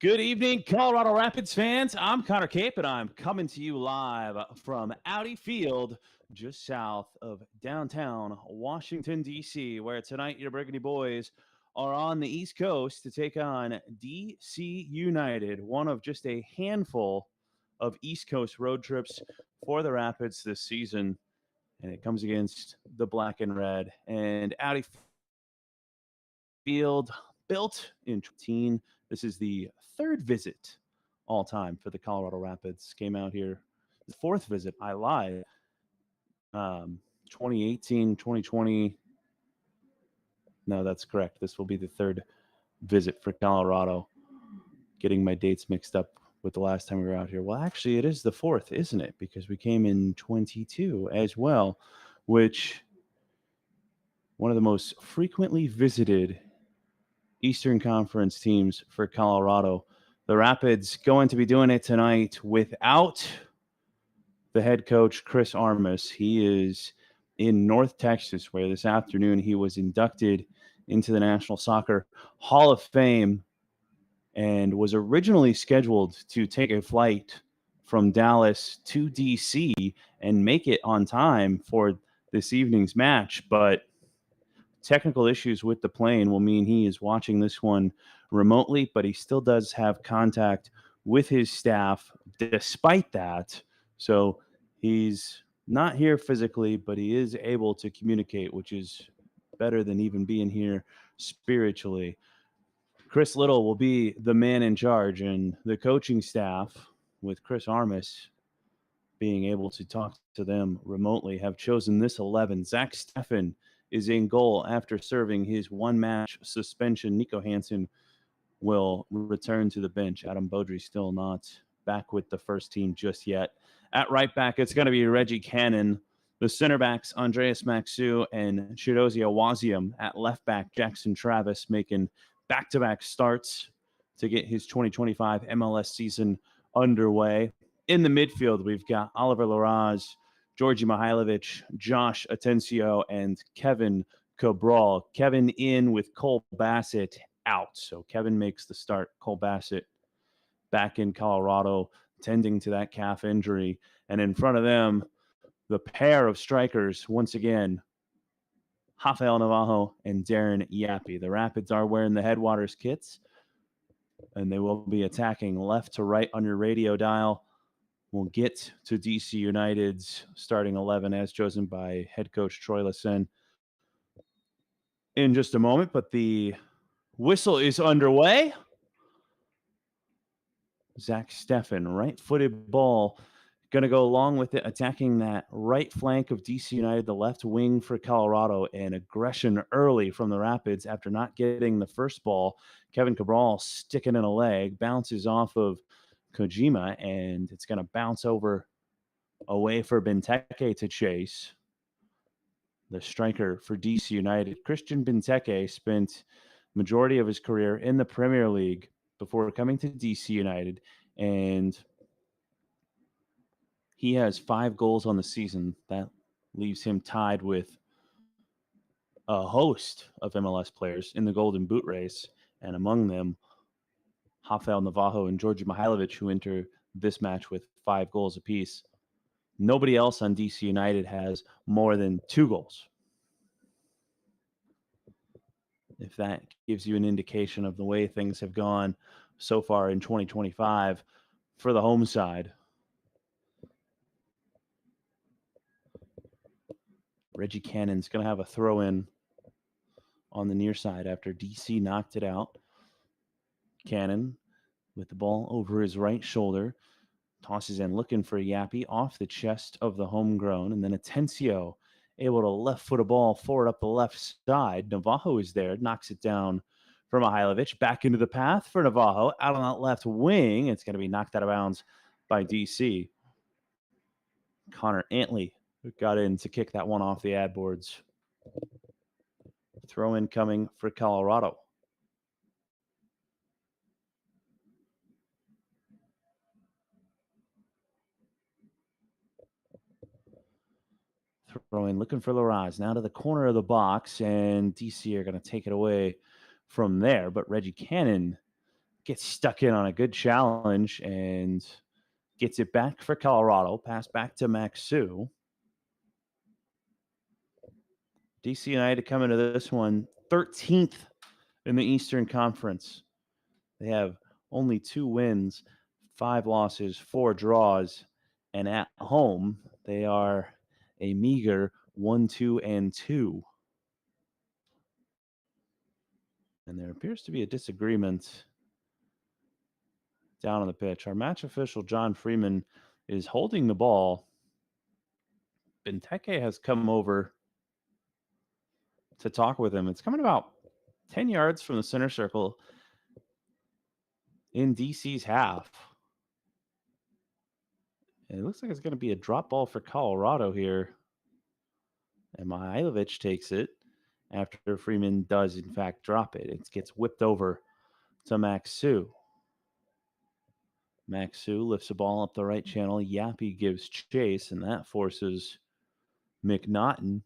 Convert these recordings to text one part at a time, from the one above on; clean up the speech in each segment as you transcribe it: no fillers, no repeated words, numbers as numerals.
Good evening, Colorado Rapids fans. I'm Connor Cape, and I'm coming to you live from Audi Field, just south of downtown Washington, D.C., where tonight your Burgundy Boys are on the East Coast to take on D.C. United, one of just a handful of East Coast road trips for the Rapids this season. And it comes against the black and red. And Audi Field, built in 2018. This is the third visit all time for the Colorado Rapids. Came out here, the fourth visit. I lied. 2018, 2020. No, that's correct. This will be the third visit for Colorado. Getting my dates mixed up with the last time we were out here. Well, actually, it is the fourth, isn't it? Because we came in 22 as well, which one of the most frequently visited Eastern Conference teams for Colorado. The Rapids going to be doing it tonight without the head coach, Chris Armas. He is in North Texas, where this afternoon he was inducted into the National Soccer Hall of Fame and was originally scheduled to take a flight from Dallas to D.C. and make it on time for this evening's match. But technical issues with the plane will mean he is watching this one remotely, but he still does have contact with his staff despite that. So he's not here physically, but he is able to communicate, which is better than even being here spiritually. Chris Little will be the man in charge, and the coaching staff, with Chris Armas being able to talk to them remotely, have chosen this 11. Zach Steffen is in goal after serving his one-match suspension. Nico Hansen will return to the bench. Adam Beaudry still not back with the first team just yet. At right back, it's going to be Reggie Cannon. The center backs, Andreas Maxu and Chirozia Wazium. At left back, Jackson Travis making back-to-back starts to get his 2025 MLS season underway. In the midfield, we've got Oliver Larraz, Djordje Mihailovic, Josh Atencio, and Kevin Cabral. Kevin in with Cole Bassett out. So Kevin makes the start. Cole Bassett back in Colorado, tending to that calf injury. And in front of them, the pair of strikers, once again, Rafael Navajo and Darren Yappy. The Rapids are wearing the Headwaters kits, and they will be attacking left to right on your radio dial. We'll get to DC United's starting 11 as chosen by head coach Troy Lessin in just a moment, but the whistle is underway. Zach Steffen, right-footed ball, going to go along with it, attacking that right flank of DC United, the left wing for Colorado, and aggression early from the Rapids after not getting the first ball. Kevin Cabral sticking in a leg, bounces off of Kojima, and it's going to bounce over away for Benteke to chase. The striker for DC United, Christian Benteke, spent majority of his career in the Premier League before coming to DC United, and he has 5 goals on the season. That leaves him tied with a host of MLS players in the Golden Boot race, and among them, Rafael Navajo and Djordje Mihailovic, who enter this match with 5 goals apiece. Nobody else on DC United has more than 2 goals. If that gives you an indication of the way things have gone so far in 2025 for the home side. Reggie Cannon's going to have a throw-in on the near side after DC knocked it out. Cannon with the ball over his right shoulder. Tosses in, looking for Yappy off the chest of the homegrown. And then Atencio able to left foot a ball forward up the left side. Navajo is there, knocks it down for Mihailovic. Back into the path for Navajo. Out on that left wing. It's going to be knocked out of bounds by DC. Connor Antley got in to kick that one off the ad boards. Throw in coming for Colorado. Throw in, looking for Larraz. Now to the corner of the box, and DC are going to take it away from there. But Reggie Cannon gets stuck in on a good challenge and gets it back for Colorado. Pass back to Maxu. DC United come into this one 13th in the Eastern Conference. They have only 2 wins, 5 losses, 4 draws, and at home they are a meager 1-2-2. And there appears to be a disagreement down on the pitch. Our match official, John Freeman, is holding the ball. Benteke has come over to talk with him. It's coming about 10 yards from the center circle in DC's half. And it looks like it's going to be a drop ball for Colorado here. And Mihailovic takes it after Freeman does, in fact, drop it. It gets whipped over to Maxu. Maxu lifts the ball up the right channel. Yappy gives chase, and that forces McNaughton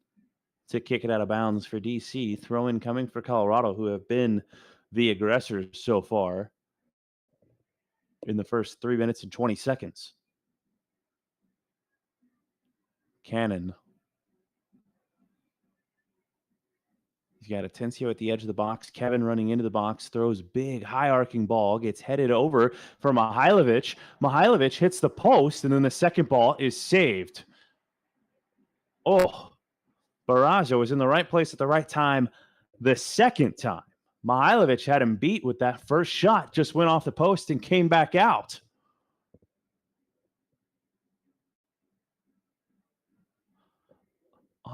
to kick it out of bounds for DC. Throw in coming for Colorado, who have been the aggressors so far in the first 3 minutes and 20 seconds. Cannon. He's got Atencio at the edge of the box. Kevin running into the box, throws big, high-arcing ball, gets headed over for Mihailovic. Mihailovic hits the post, and then the second ball is saved. Oh, Barraza was in the right place at the right time the second time. Mihailovic had him beat with that first shot, just went off the post and came back out.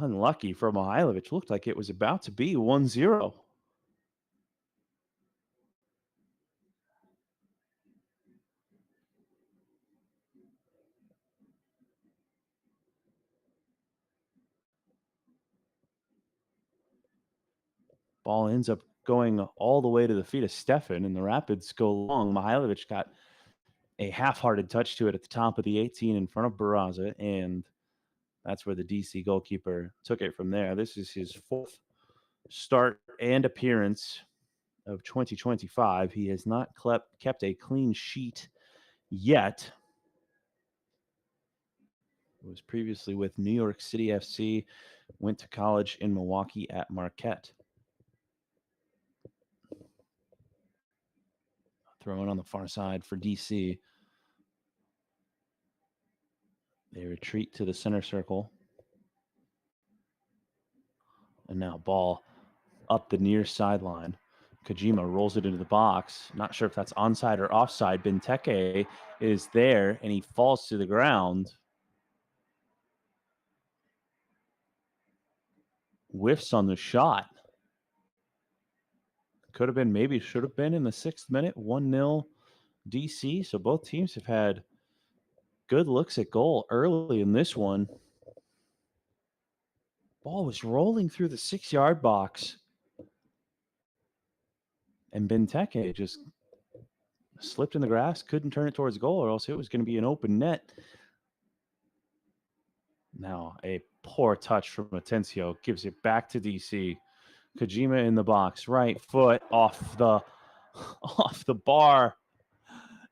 Unlucky for Mihailovic. Looked like it was about to be 1-0. Ball ends up going all the way to the feet of Stefan, and the Rapids go long. Mihailovic got a half-hearted touch to it at the top of the 18 in front of Barraza, and that's where the DC goalkeeper took it from there. This is his 4th start and appearance of 2025. He has not kept a clean sheet yet. Was previously with New York City FC, went to college in Milwaukee at Marquette. Throwing on the far side for DC. They retreat to the center circle. And now ball up the near sideline. Kojima rolls it into the box. Not sure if that's onside or offside. Benteke is there, and he falls to the ground. Whiffs on the shot. Could have been, maybe should have been in the 6th minute. 1-0 DC. So both teams have had good looks at goal early in this one. Ball was rolling through the 6-yard box. And Benteke just slipped in the grass, couldn't turn it towards goal, or else it was going to be an open net. Now a poor touch from Atencio gives it back to DC. Kojima in the box, right foot off the bar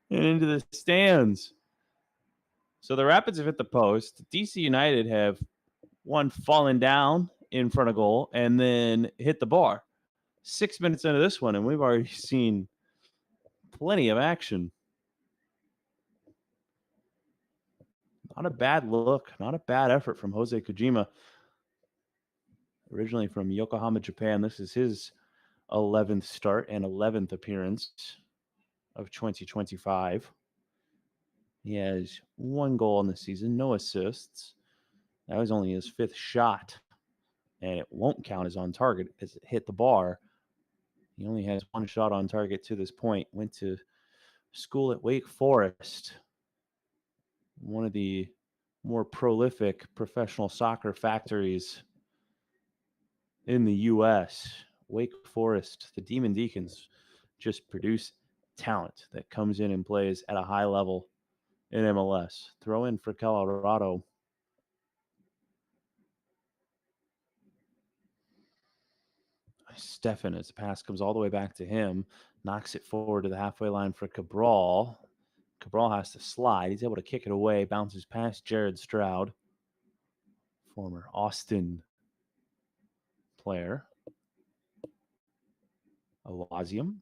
and into the stands. So the Rapids have hit the post. DC United have one fallen down in front of goal and then hit the bar. 6 minutes into this one, and we've already seen plenty of action. Not a bad look, not a bad effort from Jose Kojima. Originally from Yokohama, Japan. This is his 11th start and 11th appearance of 2025. He has 1 goal in the season, no assists. That was only his 5th shot, and it won't count as on target as it hit the bar. He only has 1 shot on target to this point. Went to school at Wake Forest, one of the more prolific professional soccer factories in the U.S. Wake Forest, the Demon Deacons, just produce talent that comes in and plays at a high level in MLS. Throw in for Colorado. Stefan, as the pass comes all the way back to him, knocks it forward to the halfway line for Cabral. Cabral has to slide. He's able to kick it away, bounces past Jared Stroud, former Austin player. Awazium.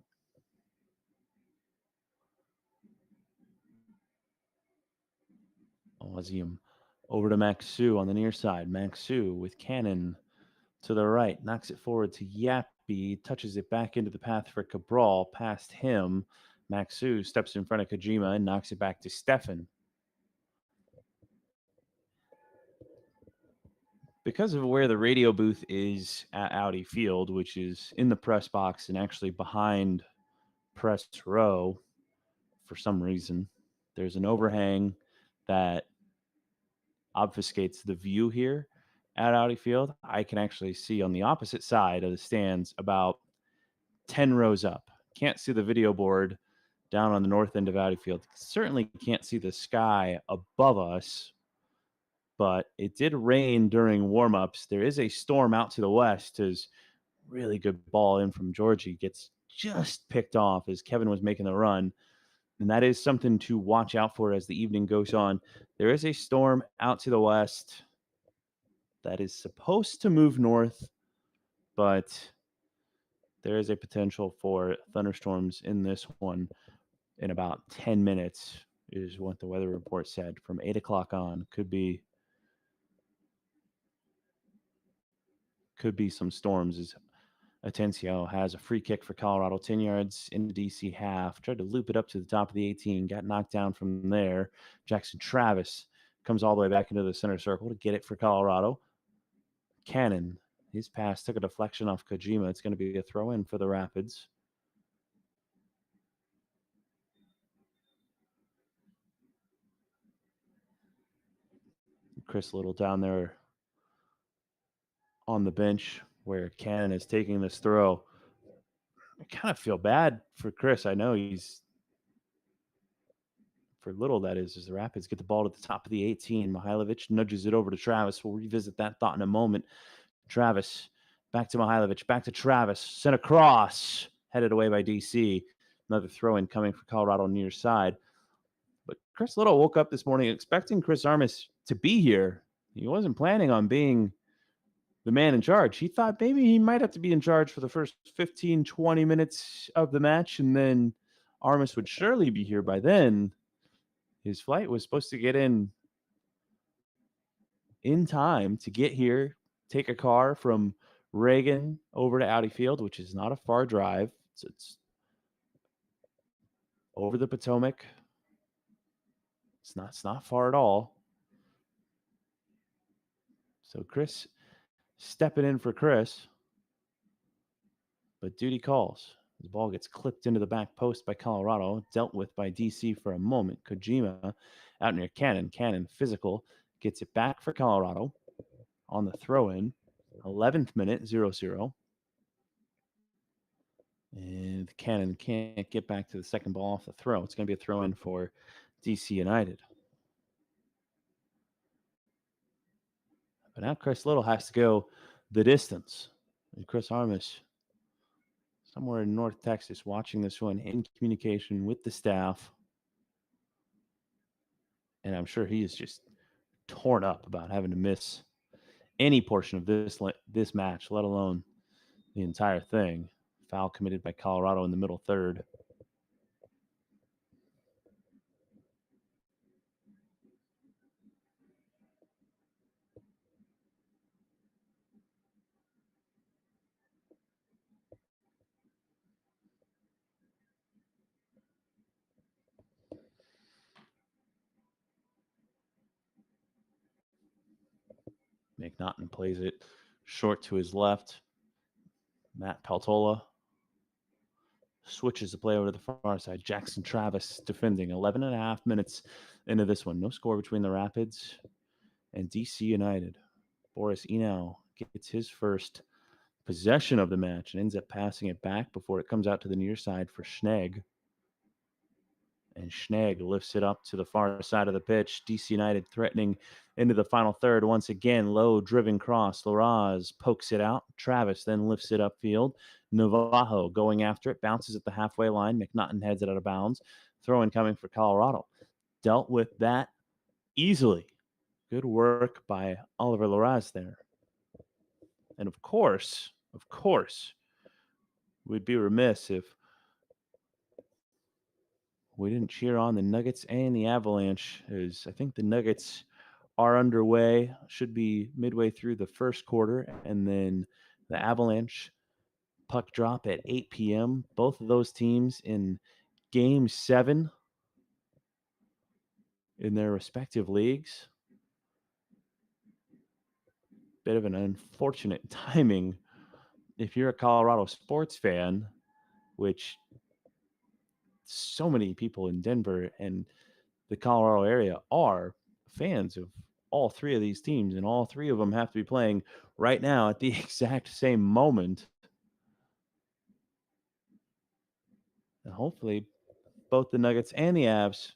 Awazium over to Maxu on the near side. Maxu with Cannon to the right, knocks it forward to Yappy, touches it back into the path for Cabral, past him. Maxu steps in front of Kojima and knocks it back to Stefan. Because of where the radio booth is at Audi Field, which is in the press box and actually behind press row, for some reason, there's an overhang that obfuscates the view here at Audi Field. I can actually see on the opposite side of the stands about 10 rows up. Can't see the video board down on the north end of Audi Field. Certainly can't see the sky above us, but it did rain during warm-ups. There is a storm out to the west as really good ball in from Djordje gets just picked off as Kevin was making the run. And that is something to watch out for as the evening goes on. There is a storm out to the west that is supposed to move north, but there is a potential for thunderstorms in this one in about 10 minutes is what the weather report said. From 8 o'clock on, could be some storms as Atencio has a free kick for Colorado, 10 yards into DC half. Tried to loop it up to the top of the 18, got knocked down from there. Jackson Travis comes all the way back into the center circle to get it for Colorado. Cannon, his pass took a deflection off Kojima. It's going to be a throw-in for the Rapids. Chris Little down there on the bench where Cannon is taking this throw. I kind of feel bad for Chris. I know he's for Little, that is, as the Rapids get the ball to the top of the 18. Mihailovic nudges it over to Travis. We'll revisit that thought in a moment. Travis back to Mihailovic, back to Travis, sent across, headed away by DC. Another throw-in coming for Colorado near side. But Chris Little woke up this morning expecting Chris Armas to be here. He wasn't planning on being the man in charge. He thought maybe he might have to be in charge for the first 15, 20 minutes of the match, and then Armas would surely be here by then. His flight was supposed to get in time to get here, take a car from Reagan over to Audi Field, which is not a far drive. It's over the Potomac. It's not far at all. So Chris stepping in for Chris, but duty calls. The ball gets clipped into the back post by Colorado, dealt with by DC for a moment. Kojima out near Cannon. Cannon, physical, gets it back for Colorado on the throw-in. 11th minute, 0-0. And Cannon can't get back to the second ball off the throw. It's going to be a throw-in for DC United. But now Chris Little has to go the distance. And Chris Armas, somewhere in North Texas, watching this one in communication with the staff. And I'm sure he is just torn up about having to miss any portion of this match, let alone the entire thing. Foul committed by Colorado in the middle third. McNaughton plays it short to his left. Matt Paltola switches the play over to the far side. Jackson Travis defending. 11 and a half minutes into this one. No score between the Rapids and DC United. Boris Enow gets his first possession of the match and ends up passing it back before it comes out to the near side for Schnegg. And Schnegg lifts it up to the far side of the pitch. DC United threatening into the final third. Once again, low driven cross. Laraz pokes it out. Travis then lifts it upfield. Navajo going after it. Bounces at the halfway line. McNaughton heads it out of bounds. Throw in coming for Colorado. Dealt with that easily. Good work by Oliver Laraz there. And of course, we'd be remiss if we didn't cheer on the Nuggets and the Avalanche, as I think the Nuggets are underway, should be midway through the first quarter, and then the Avalanche puck drop at 8 p.m. Both of those teams in Game 7 in their respective leagues. Bit of an unfortunate timing if you're a Colorado sports fan, which so many people in Denver and the Colorado area are fans of all three of these teams, and all three of them have to be playing right now at the exact same moment. And hopefully both the Nuggets and the Avs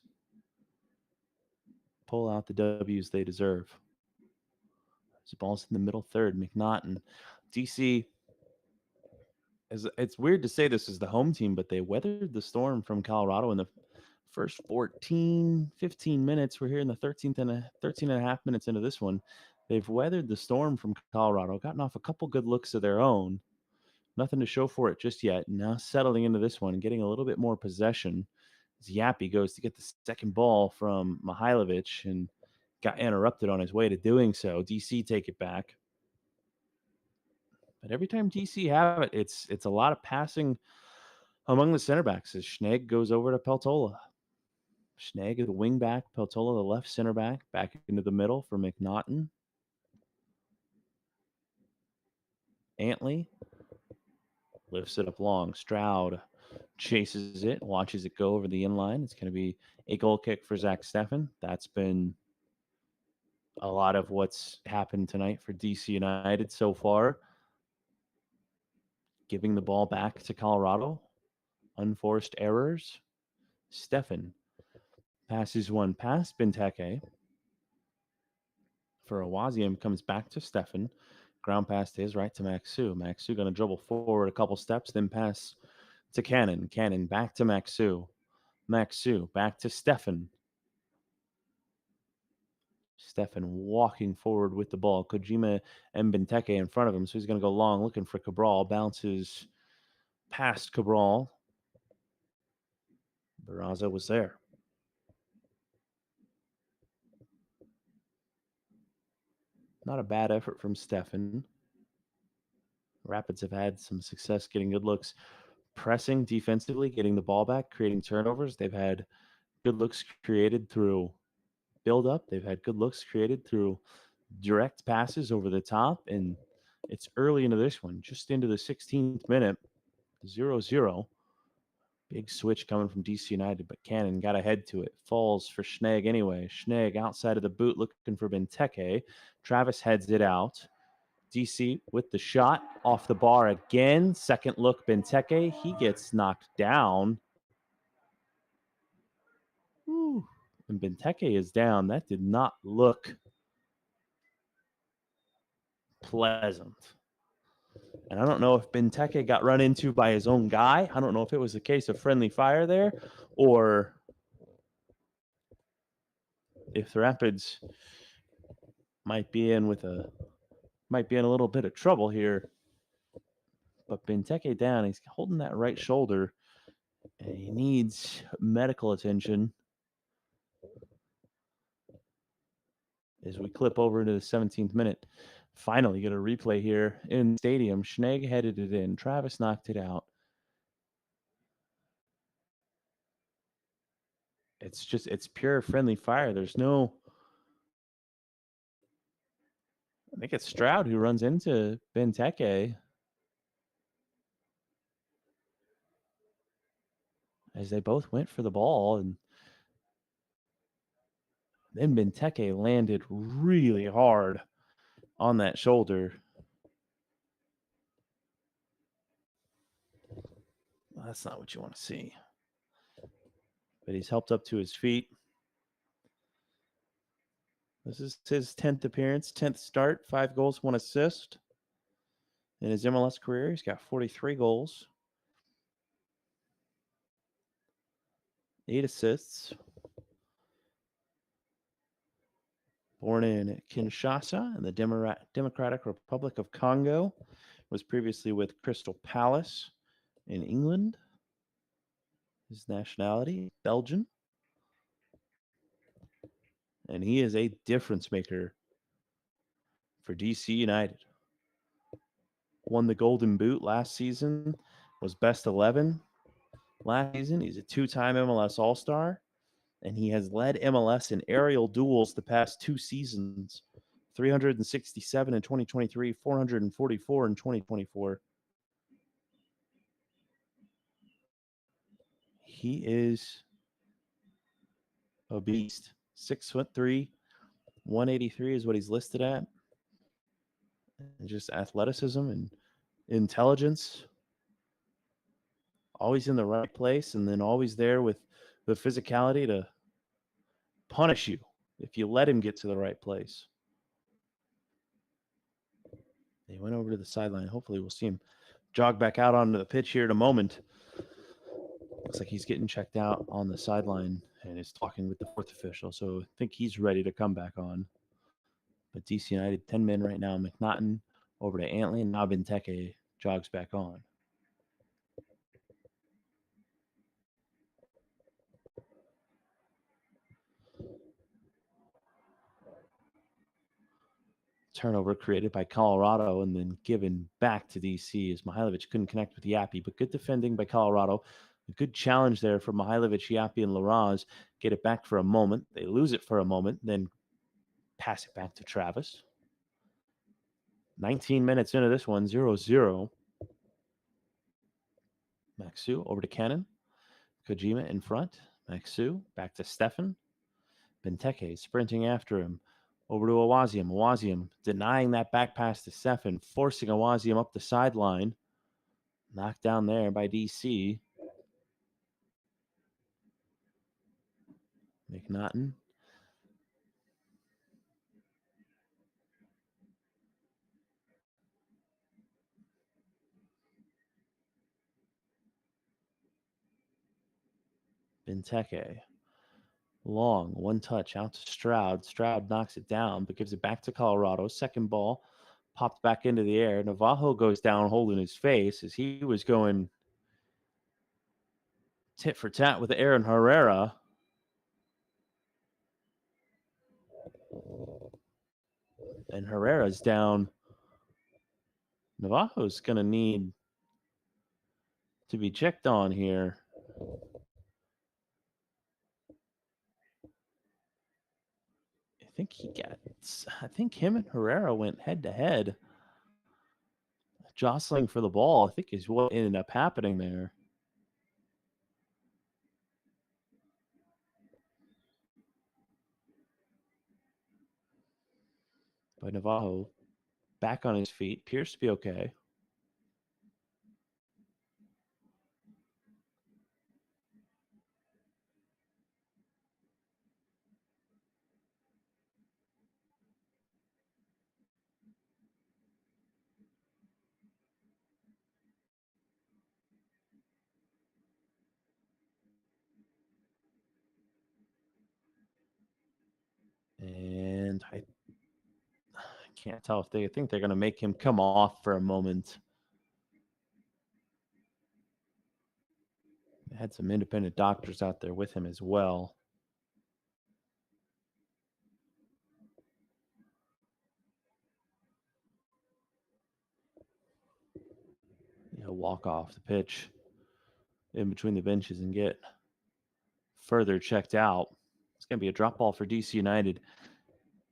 pull out the W's they deserve. The ball's in the middle third. McNaughton. DC, it's weird to say this is the home team, but they weathered the storm from Colorado in the first 14, 15 minutes. We're here in the 13 and a half minutes into this one. They've weathered the storm from Colorado, gotten off a couple good looks of their own. Nothing to show for it just yet. Now settling into this one and getting a little bit more possession. As Yappy goes to get the second ball from Mihailovic and got interrupted on his way to doing so. DC take it back. But every time DC have it, it's a lot of passing among the center backs as Schnegg goes over to Peltola. Schnegg is the wing back, Peltola the left center back into the middle for McNaughton. Antley lifts it up long. Stroud chases it, watches it go over the inline. It's going to be a goal kick for Zach Steffen. That's been a lot of what's happened tonight for DC United so far. Giving the ball back to Colorado. Unforced errors. Steffen passes one past Benteke. For Awaziam, comes back to Steffen. Ground pass to his right to Maxu. Maxu going to dribble forward a couple steps, then pass to Cannon. Cannon back to Maxu. Maxu back to Steffen. Steffen walking forward with the ball. Kojima and Benteke in front of him, so he's going to go long looking for Cabral. Bounces past Cabral. Barraza was there. Not a bad effort from Steffen. Rapids have had some success getting good looks pressing defensively, getting the ball back, creating turnovers. They've had good looks created through build-up. They've had good looks created through direct passes over the top, and it's early into this one, just into the 16th minute, 0-0. Big switch coming from DC United, but Cannon got ahead to it. Falls for Schnegg anyway. Schnegg outside of the boot looking for Benteke. Travis heads it out. DC with the shot off the bar again. Second look, Benteke. He gets knocked down. Ooh. And Benteke is down. That did not look pleasant. And I don't know if Benteke got run into by his own guy. I don't know if it was a case of friendly fire there or if the Rapids might be in a little bit of trouble here. But Benteke down. He's holding that right shoulder, and he needs medical attention. As we clip over into the 17th minute, finally get a replay here in the stadium. Schnegg headed it in. Travis knocked it out. It's pure friendly fire. There's no. I think it's Stroud who runs into Benteke as they both went for the ball, and then Benteke landed really hard on that shoulder. Well, that's not what you want to see. but he's helped up to his feet. This is his 10th appearance, 10th start, 5 goals, 1 assist. In his MLS career, he's got 43 goals, 8 assists. Born in Kinshasa in the Democratic Republic of Congo, was previously with Crystal Palace in England. His nationality, Belgian. And he is a difference maker for DC United. Won the Golden Boot last season, was best 11 last season. He's a 2-time MLS All-Star, and he has led MLS in aerial duels the past 2 seasons. 367 in 2023, 444 in 2024. He is a beast. 6'3", 183 is what he's listed at. And just athleticism and intelligence. Always in the right place, and then always there with the physicality to punish you if you let him get to the right place. He went over to the sideline. Hopefully we'll see him jog back out onto the pitch here in a moment. Looks like he's getting checked out on the sideline and is talking with the 4th official. So I think he's ready to come back on. But DC United, 10 men right now. McNaughton over to Antley, and now Benteke jogs back on. Turnover created by Colorado and then given back to DC as Mihailovic couldn't connect with Yapi, but good defending by Colorado. A good challenge there for Mihailovic, Yapi, and Laraz. Get it back for a moment. They lose it for a moment, then pass it back to Travis. 19 minutes into this one, 0-0. Maxu over to Cannon. Kojima in front. Maxu back to Stefan. Benteke sprinting after him. Over to Awaziam. Awaziam denying that back pass to Stefan, forcing Awaziam up the sideline. Knocked down there by DC. McNaughton. Benteke. Long, one touch out to Stroud. Stroud knocks it down, but gives it back to Colorado. Second ball popped back into the air. Navajo goes down holding his face as he was going tit for tat with Aaron Herrera. And Herrera's down. Navajo's going to need to be checked on here. I think him and Herrera went head to head. Jostling for the ball, I think, is what ended up happening there. But Navajo back on his feet, appears to be okay. And I can't tell if they think they're going to make him come off for a moment. They had some independent doctors out there with him as well. He'll walk off the pitch in between the benches and get further checked out. It's going to be a drop ball for DC United.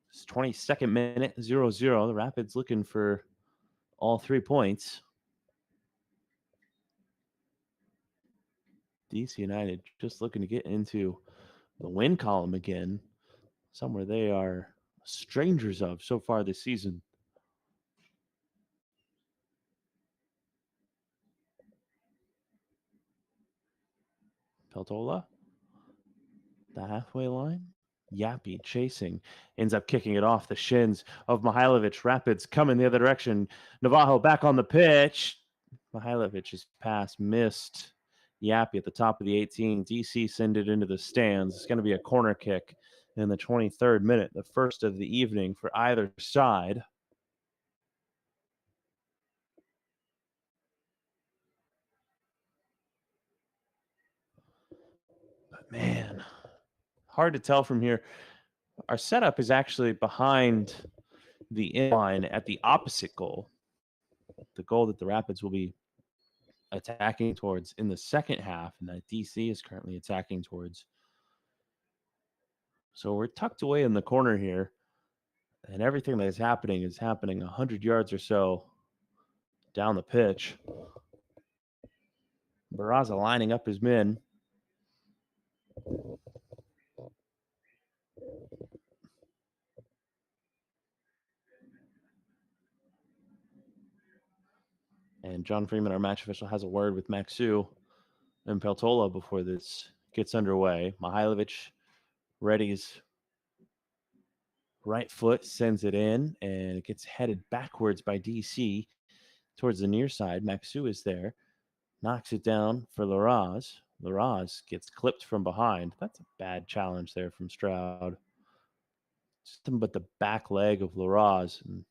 It's 22nd minute, 0-0. The Rapids looking for all 3 points. DC United just looking to get into the win column again, somewhere they are strangers of so far this season. Peltola the halfway line. Yappy chasing, ends up kicking it off the shins of Mihailovic. Rapids coming the other direction. Navajo back on the pitch. Mihailovic's pass missed. Yappy at the top of the 18. DC send it into the stands. It's going to be a corner kick in the 23rd minute, the first of the evening for either side. But man, hard to tell from here. Our setup is actually behind the inline at the opposite goal, the goal that the Rapids will be attacking towards in the second half, and that DC is currently attacking towards. So we're tucked away in the corner here, and everything that is happening 100 yards or so down the pitch. Barraza lining up his men. And John Freeman, our match official, has a word with Maxu and Peltola before this gets underway. Mihailovic readies right foot, sends it in, and it gets headed backwards by DC towards the near side. Maxu is there, knocks it down for Laraz. Laraz gets clipped from behind. That's a bad challenge there from Stroud. Something but the back leg of Laraz. And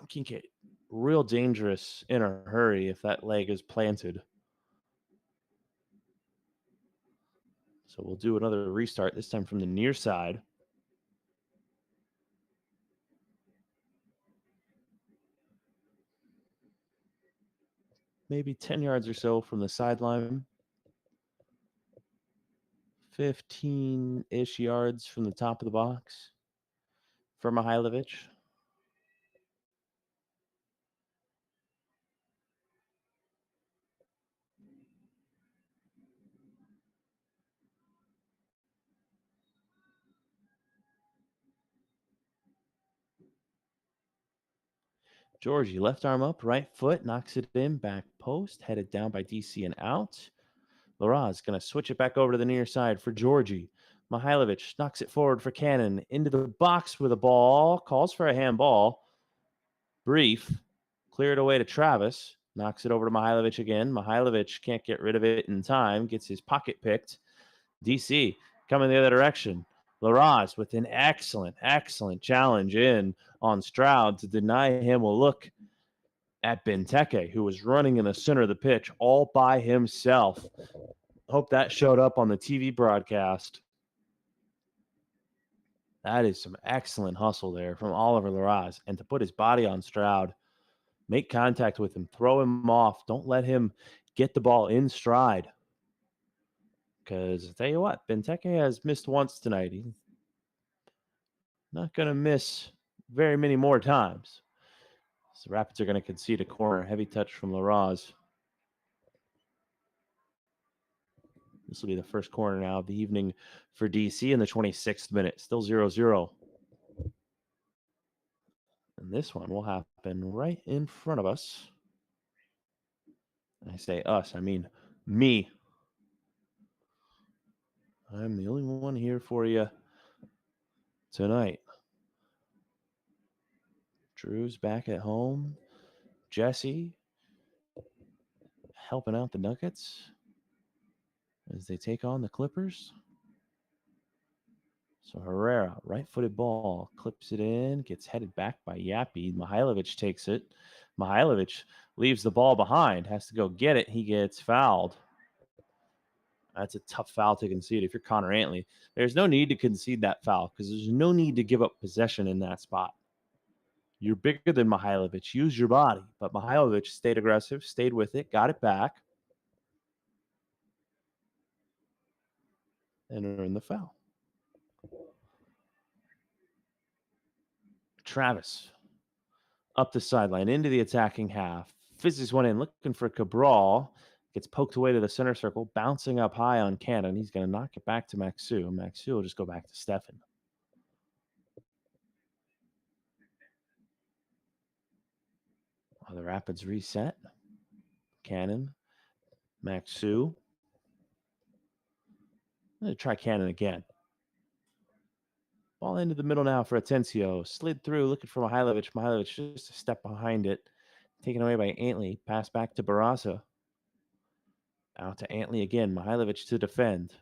can get real dangerous in a hurry if that leg is planted. So we'll do another restart, this time from the near side. Maybe 10 yards or so from the sideline. 15-ish yards from the top of the box for Mihailovic. Djordje, left arm up, right foot, knocks it in, back post, headed down by DC and out. Laraz going to switch it back over to the near side for Djordje. Mihailovic knocks it forward for Cannon. Into the box with a ball. Calls for a handball. Brief. Cleared away to Travis. Knocks it over to Mihailovic again. Mihailovic can't get rid of it in time. Gets his pocket picked. DC coming the other direction. Laraz with an excellent challenge in on Stroud to deny him a look at Benteke, who was running in the center of the pitch all by himself. Hope that showed up on the TV broadcast. That is some excellent hustle there from Oliver Laraz. And to put his body on Stroud, make contact with him, throw him off. Don't let him get the ball in stride. Because I tell you what, Benteke has missed once tonight. He's not going to miss very many more times. So the Rapids are going to concede a corner. Heavy touch from Laraz. This will be the first corner now of the evening for DC in the 26th minute. Still 0-0. And this one will happen right in front of us. And I say us, I mean me. I'm the only one here for you tonight. Drew's back at home. Jesse helping out the Nuggets as they take on the Clippers. So Herrera, right-footed ball, clips it in, gets headed back by Yappy. Mihailovic takes it. Mihailovic leaves the ball behind, has to go get it. He gets fouled. That's a tough foul to concede if you're Connor Antley. There's no need to concede that foul because there's no need to give up possession in that spot. You're bigger than Mihailovic. Use your body. But Mihailovic stayed aggressive, stayed with it, got it back, and earned the foul. Travis up the sideline into the attacking half. Fizzes one in, looking for Cabral. Gets poked away to the center circle, bouncing up high on Cannon. He's going to knock it back to Maxu. Maxu will just go back to Stefan. The Rapids reset. Cannon, Maxu. I'm going to try Cannon again. Ball into the middle now for Atencio. Slid through, looking for Mihailovic. Mihailovic just a step behind it. Taken away by Antley. Pass back to Barraza. Out to Antley again. Mihailovic to defend.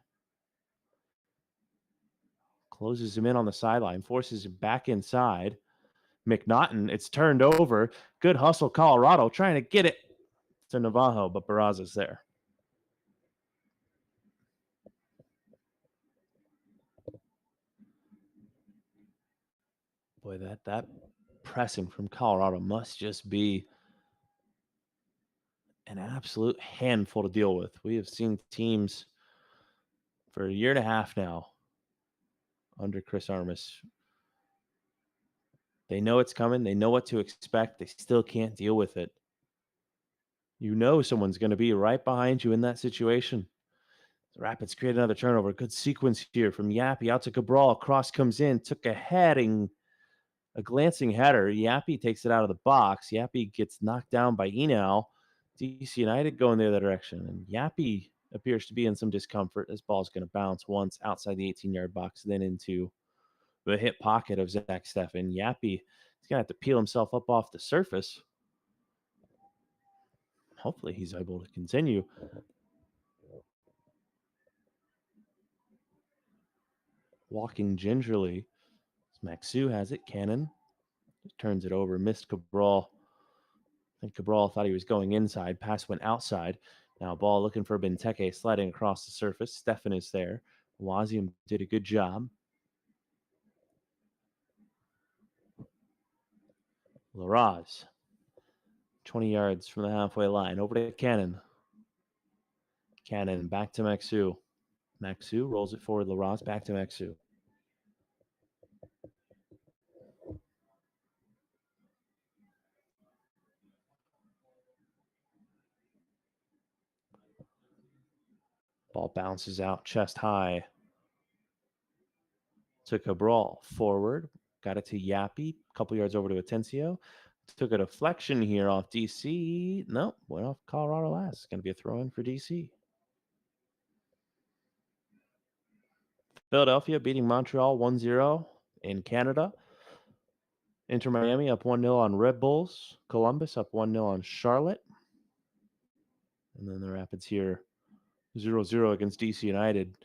Closes him in on the sideline. Forces him back inside. McNaughton, it's turned over. Good hustle, Colorado. Trying to get it to Navajo, but Barraza's there. Boy, that pressing from Colorado must just be an absolute handful to deal with. We have seen teams for a year and a half now under Chris Armas. They know it's coming. They know what to expect. They still can't deal with it. You know someone's going to be right behind you in that situation. The Rapids create another turnover. Good sequence here from Yappy out to Cabral. Cross comes in. Took a glancing header. Yappy takes it out of the box. Yappy gets knocked down by Enal. DC United going the other direction. And Yappy appears to be in some discomfort. This ball's going to bounce once outside the 18-yard box, then into the hip pocket of Zach Steffen. Yappy is going to have to peel himself up off the surface. Hopefully he's able to continue. Walking gingerly. Maxu has it. Cannon turns it over. Missed Cabral. I think Cabral thought he was going inside. Pass went outside. Now ball looking for Benteke, sliding across the surface. Steffen is there. Wazium did a good job. Laraz. 20 yards from the halfway line. Over to Cannon. Cannon back to Maxu. Maxu rolls it forward. Laraz back to Maxu. Ball bounces out chest high to Cabral. Forward. Got it to Yappy. A couple yards over to Atencio. Took a deflection here off DC. Nope. Went off Colorado last. It's going to be a throw in for DC. Philadelphia beating Montreal 1-0 in Canada. Inter Miami up 1-0 on Red Bulls. Columbus up 1-0 on Charlotte. And then the Rapids here 0-0 against DC United.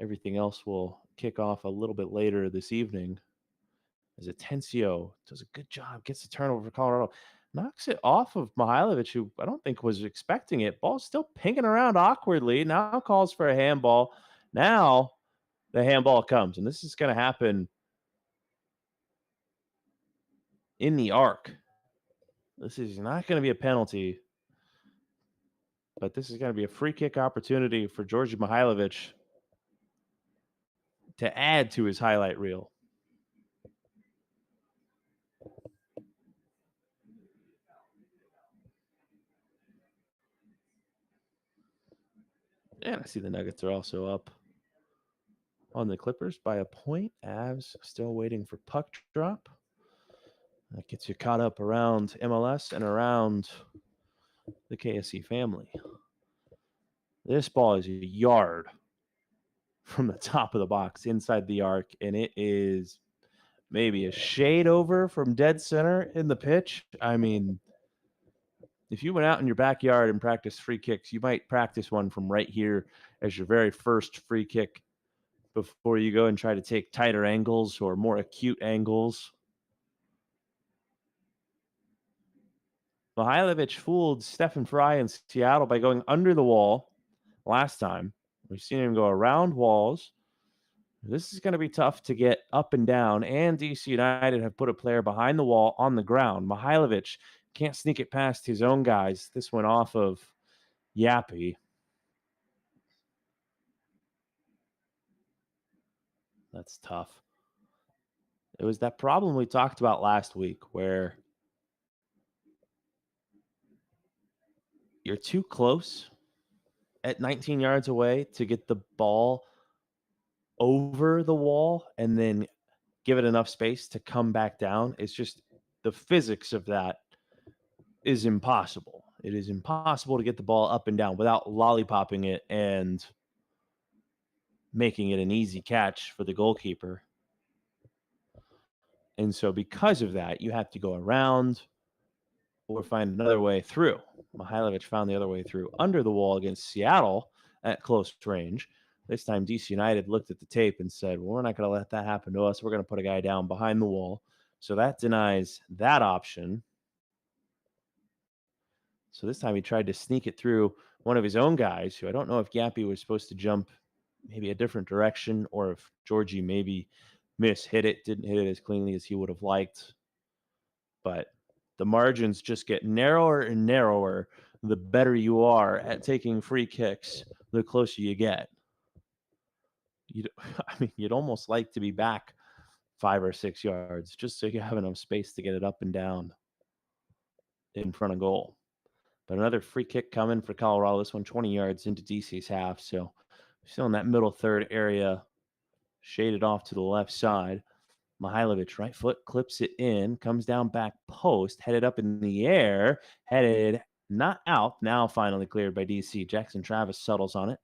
Everything else will kick off a little bit later this evening. As Atencio does a good job, gets the turnover for Colorado. Knocks it off of Mihailovic, who I don't think was expecting it. Ball's still pinging around awkwardly. Now calls for a handball. Now the handball comes, and this is going to happen in the arc. This is not going to be a penalty, but this is going to be a free kick opportunity for Djordje Mihailovic to add to his highlight reel. And I see the Nuggets are also up on the Clippers by a point. Avs still waiting for puck drop. That gets you caught up around MLS and around the KSC family. This ball is a yard from the top of the box inside the arc, and it is maybe a shade over from dead center in the pitch. I mean, if you went out in your backyard and practiced free kicks, you might practice one from right here as your very first free kick before you go and try to take tighter angles or more acute angles. Mihailovic fooled Stephen Fry in Seattle by going under the wall last time. We've seen him go around walls. This is going to be tough to get up and down, and DC United have put a player behind the wall on the ground. Mihailovic can't sneak it past his own guys. This went off of Yappy. That's tough. It was that problem we talked about last week where you're too close at 19 yards away to get the ball over the wall and then give it enough space to come back down. It's just the physics of that is impossible. It is impossible to get the ball up and down without lollipopping it and making it an easy catch for the goalkeeper. And so because of that, you have to go around or find another way through. Mihailovic found the other way through under the wall against Seattle at close range. This time, DC United looked at the tape and said, well, we're not going to let that happen to us. We're going to put a guy down behind the wall. So that denies that option. So this time he tried to sneak it through one of his own guys, who I don't know if Yappy was supposed to jump maybe a different direction or if Djordje maybe hit it, didn't hit it as cleanly as he would have liked. But the margins just get narrower and narrower the better you are at taking free kicks, the closer you get. You'd almost like to be back 5 or 6 yards just so you have enough space to get it up and down in front of goal. But another free kick coming for Colorado. This one 20 yards into DC's half. So still in that middle third area, shaded off to the left side. Mihailovic, right foot, clips it in, comes down back post, headed up in the air, headed not out, now finally cleared by DC. Jackson Travis settles on it,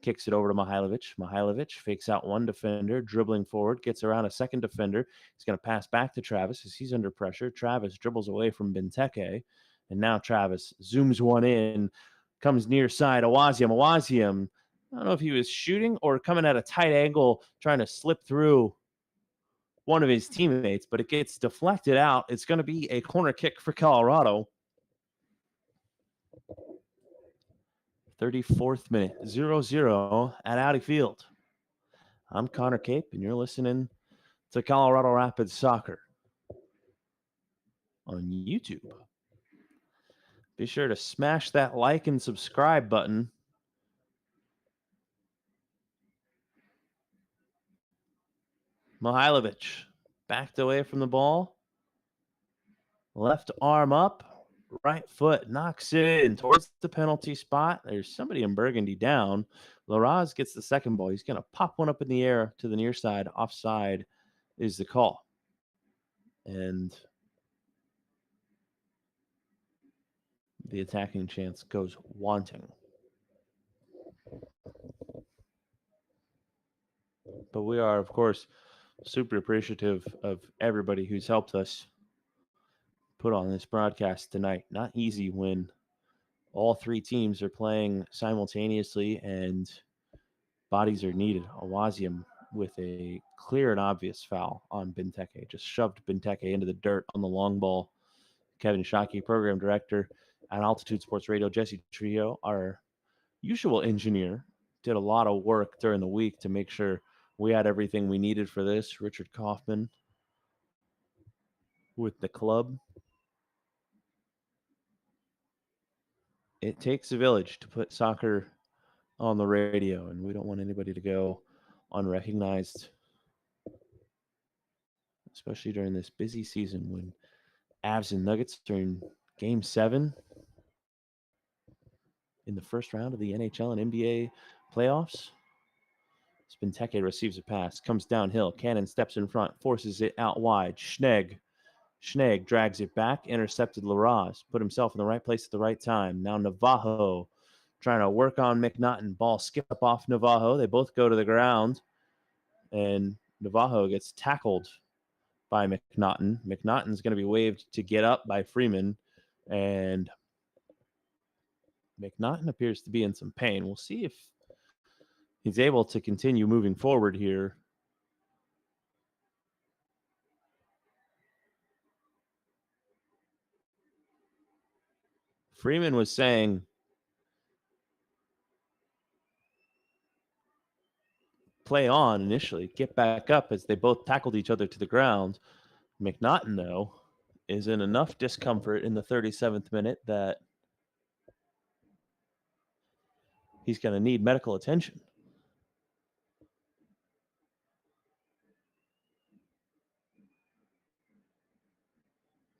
kicks it over to Mihailovic. Mihailovic fakes out one defender, dribbling forward, gets around a second defender. He's going to pass back to Travis as he's under pressure. Travis dribbles away from Benteke, and now Travis zooms one in, comes near side. Awaziam. I don't know if he was shooting or coming at a tight angle, trying to slip through one of his teammates, but it gets deflected out. It's going to be a corner kick for Colorado. 34th minute, 0-0 at Audi Field. I'm Connor Cape, and you're listening to Colorado Rapids Soccer on YouTube. Be sure to smash that like and subscribe button. Mihailovic backed away from the ball. Left arm up, right foot knocks it in towards the penalty spot. There's somebody in burgundy down. Laraz gets the second ball. He's going to pop one up in the air to the near side. Offside is the call. And the attacking chance goes wanting. But we are, of course, super appreciative of everybody who's helped us put on this broadcast tonight. Not easy when all three teams are playing simultaneously and bodies are needed. Awaziam with a clear and obvious foul on Benteke. Just shoved Benteke into the dirt on the long ball. Kevin Shockey, program director at Altitude Sports Radio. Jesse Trio, our usual engineer, did a lot of work during the week to make sure we had everything we needed for this. Richard Kaufman with the club. It takes a village to put soccer on the radio, and we don't want anybody to go unrecognized, especially during this busy season when Avs and Nuggets are in Game 7 in the first round of the NHL and NBA playoffs. Benteke receives a pass, comes downhill. Cannon steps in front, forces it out wide. Schnegg drags it back, intercepted Laraz, put himself in the right place at the right time. Now Navajo trying to work on McNaughton. Ball skip up off Navajo. They both go to the ground, and Navajo gets tackled by McNaughton. McNaughton's going to be waved to get up by Freeman, and McNaughton appears to be in some pain. We'll see if he's able to continue moving forward here. Freeman was saying play on initially, get back up as they both tackled each other to the ground. McNaughton, though, is in enough discomfort in the 37th minute that he's going to need medical attention.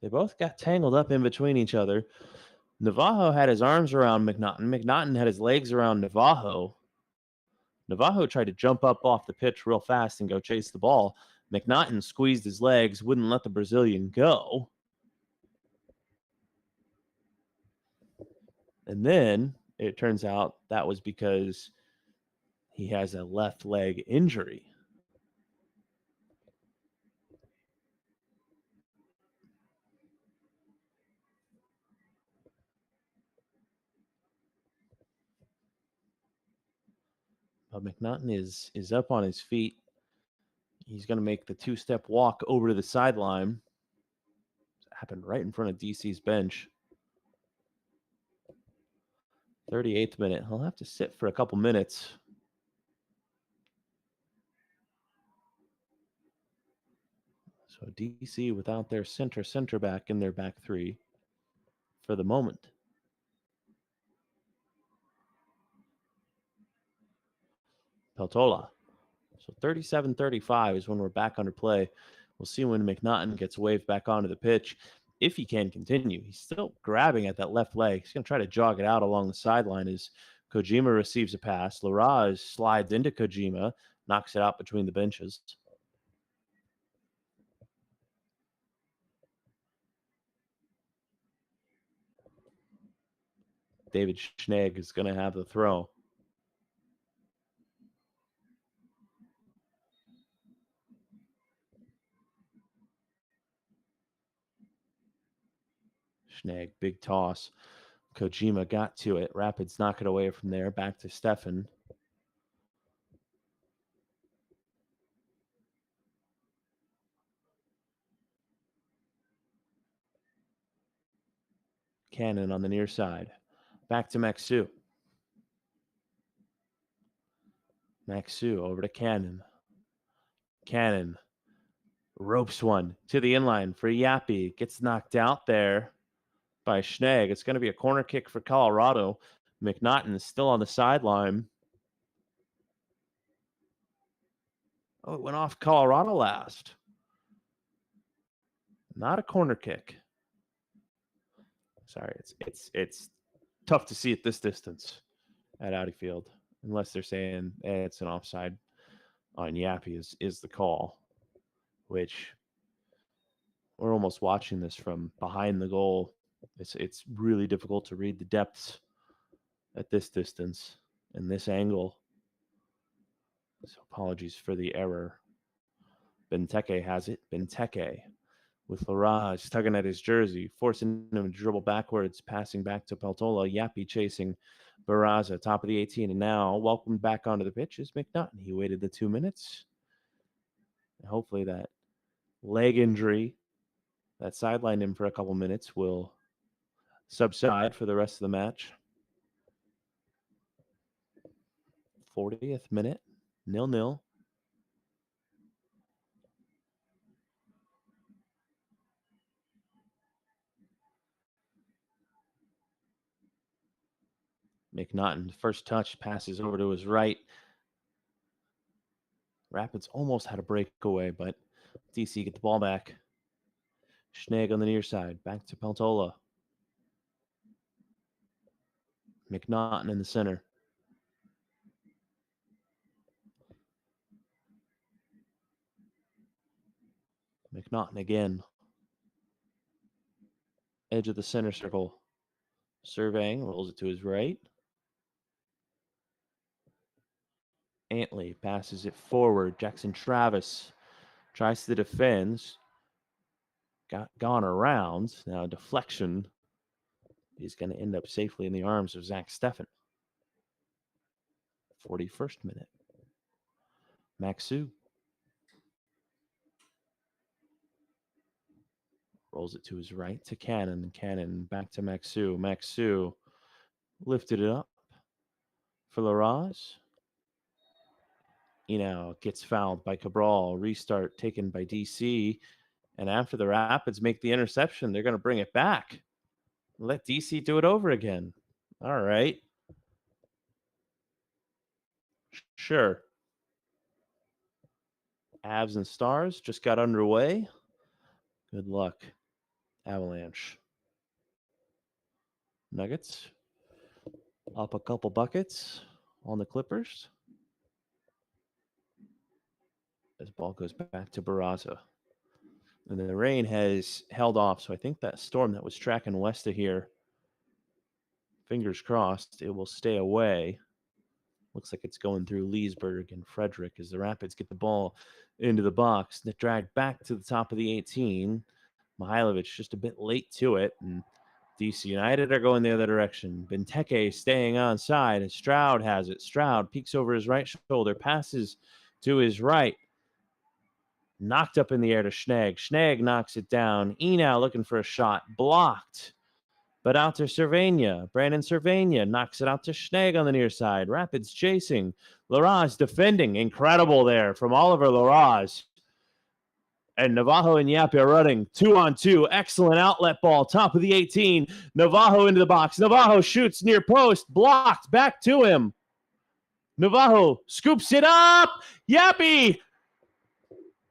They both got tangled up in between each other. Navajo had his arms around McNaughton. McNaughton had his legs around Navajo. Navajo tried to jump up off the pitch real fast and go chase the ball. McNaughton squeezed his legs, wouldn't let the Brazilian go. And then it turns out that was because He has a left leg injury. But McNaughton is up on his feet. He's going to make the two-step walk over to the sideline. It happened right in front of DC's bench. 38th minute. He'll have to sit for a couple minutes. So DC without their center back in their back three for the moment. Peltola. So 37-35 is when we're back under play. We'll see when McNaughton gets waved back onto the pitch. If he can continue, he's still grabbing at that left leg. He's going to try to jog it out along the sideline as Kojima receives a pass. Larraz slides into Kojima, knocks it out between the benches. David Schnegg is going to have the throw. Schnegg, big toss. Kojima got to it. Rapids knock it away from there. Back to Stefan. Cannon on the near side. Back to Maxu. Maxu over to Cannon. Cannon ropes one to the inline for Yappy. Gets knocked out there by Schnegg. It's going to be a corner kick for Colorado. McNaughton is still on the sideline. Oh, it went off Colorado last. Not a corner kick. Sorry, it's tough to see at this distance at Audi Field, unless they're saying it's an offside on Yappy is the call, which we're almost watching this from behind the goal. It's really difficult to read the depths at this distance and this angle. So apologies for the error. Benteke has it. Benteke with Larraz tugging at his jersey, forcing him to dribble backwards, passing back to Peltola. Yappy chasing Barraza, top of the 18. And now, welcomed back onto the pitch is McNaughton. He waited the 2 minutes. And hopefully that leg injury that sidelined him for a couple minutes will subside for the rest of the match. 40th minute, 0-0. McNaughton, first touch, passes over to his right. Rapids almost had a breakaway, but DC get the ball back. Schnegg on the near side, back to Peltola. McNaughton in the center. McNaughton again. Edge of the center circle. Surveying, rolls it to his right. Antley passes it forward. Jackson Travis tries to defend. Gone around. Now a deflection is going to end up safely in the arms of Zach Steffen. 41st minute. Maxu rolls it to his right to Cannon. Cannon back to Maxu. Maxu lifted it up for Larraz. Gets fouled by Cabral. Restart taken by DC. And after the Rapids make the interception, they're going to bring it back. Let DC do it over again. All right. Sure. Avs and Stars just got underway. Good luck, Avalanche. Nuggets up a couple buckets on the Clippers. As ball goes back to Barraza. And the rain has held off, so I think that storm that was tracking west of here, fingers crossed, it will stay away. Looks like it's going through Leesburg and Frederick as the Rapids get the ball into the box. They drag back to the top of the 18. Mihailovic just a bit late to it, and DC United are going the other direction. Benteke staying on side, and Stroud has it. Stroud peeks over his right shoulder, passes to his right. Knocked up in the air to Schnegg. Schnegg knocks it down. Enow looking for a shot. Blocked. But out to Cervania. Brandon Cervania knocks it out to Schnegg on the near side. Rapids chasing. Larraz defending. Incredible there from Oliver Larraz. And Navajo and Yapi are running 2-on-2. Excellent outlet ball. Top of the 18. Navajo into the box. Navajo shoots near post. Blocked. Back to him. Navajo scoops it up. Yapi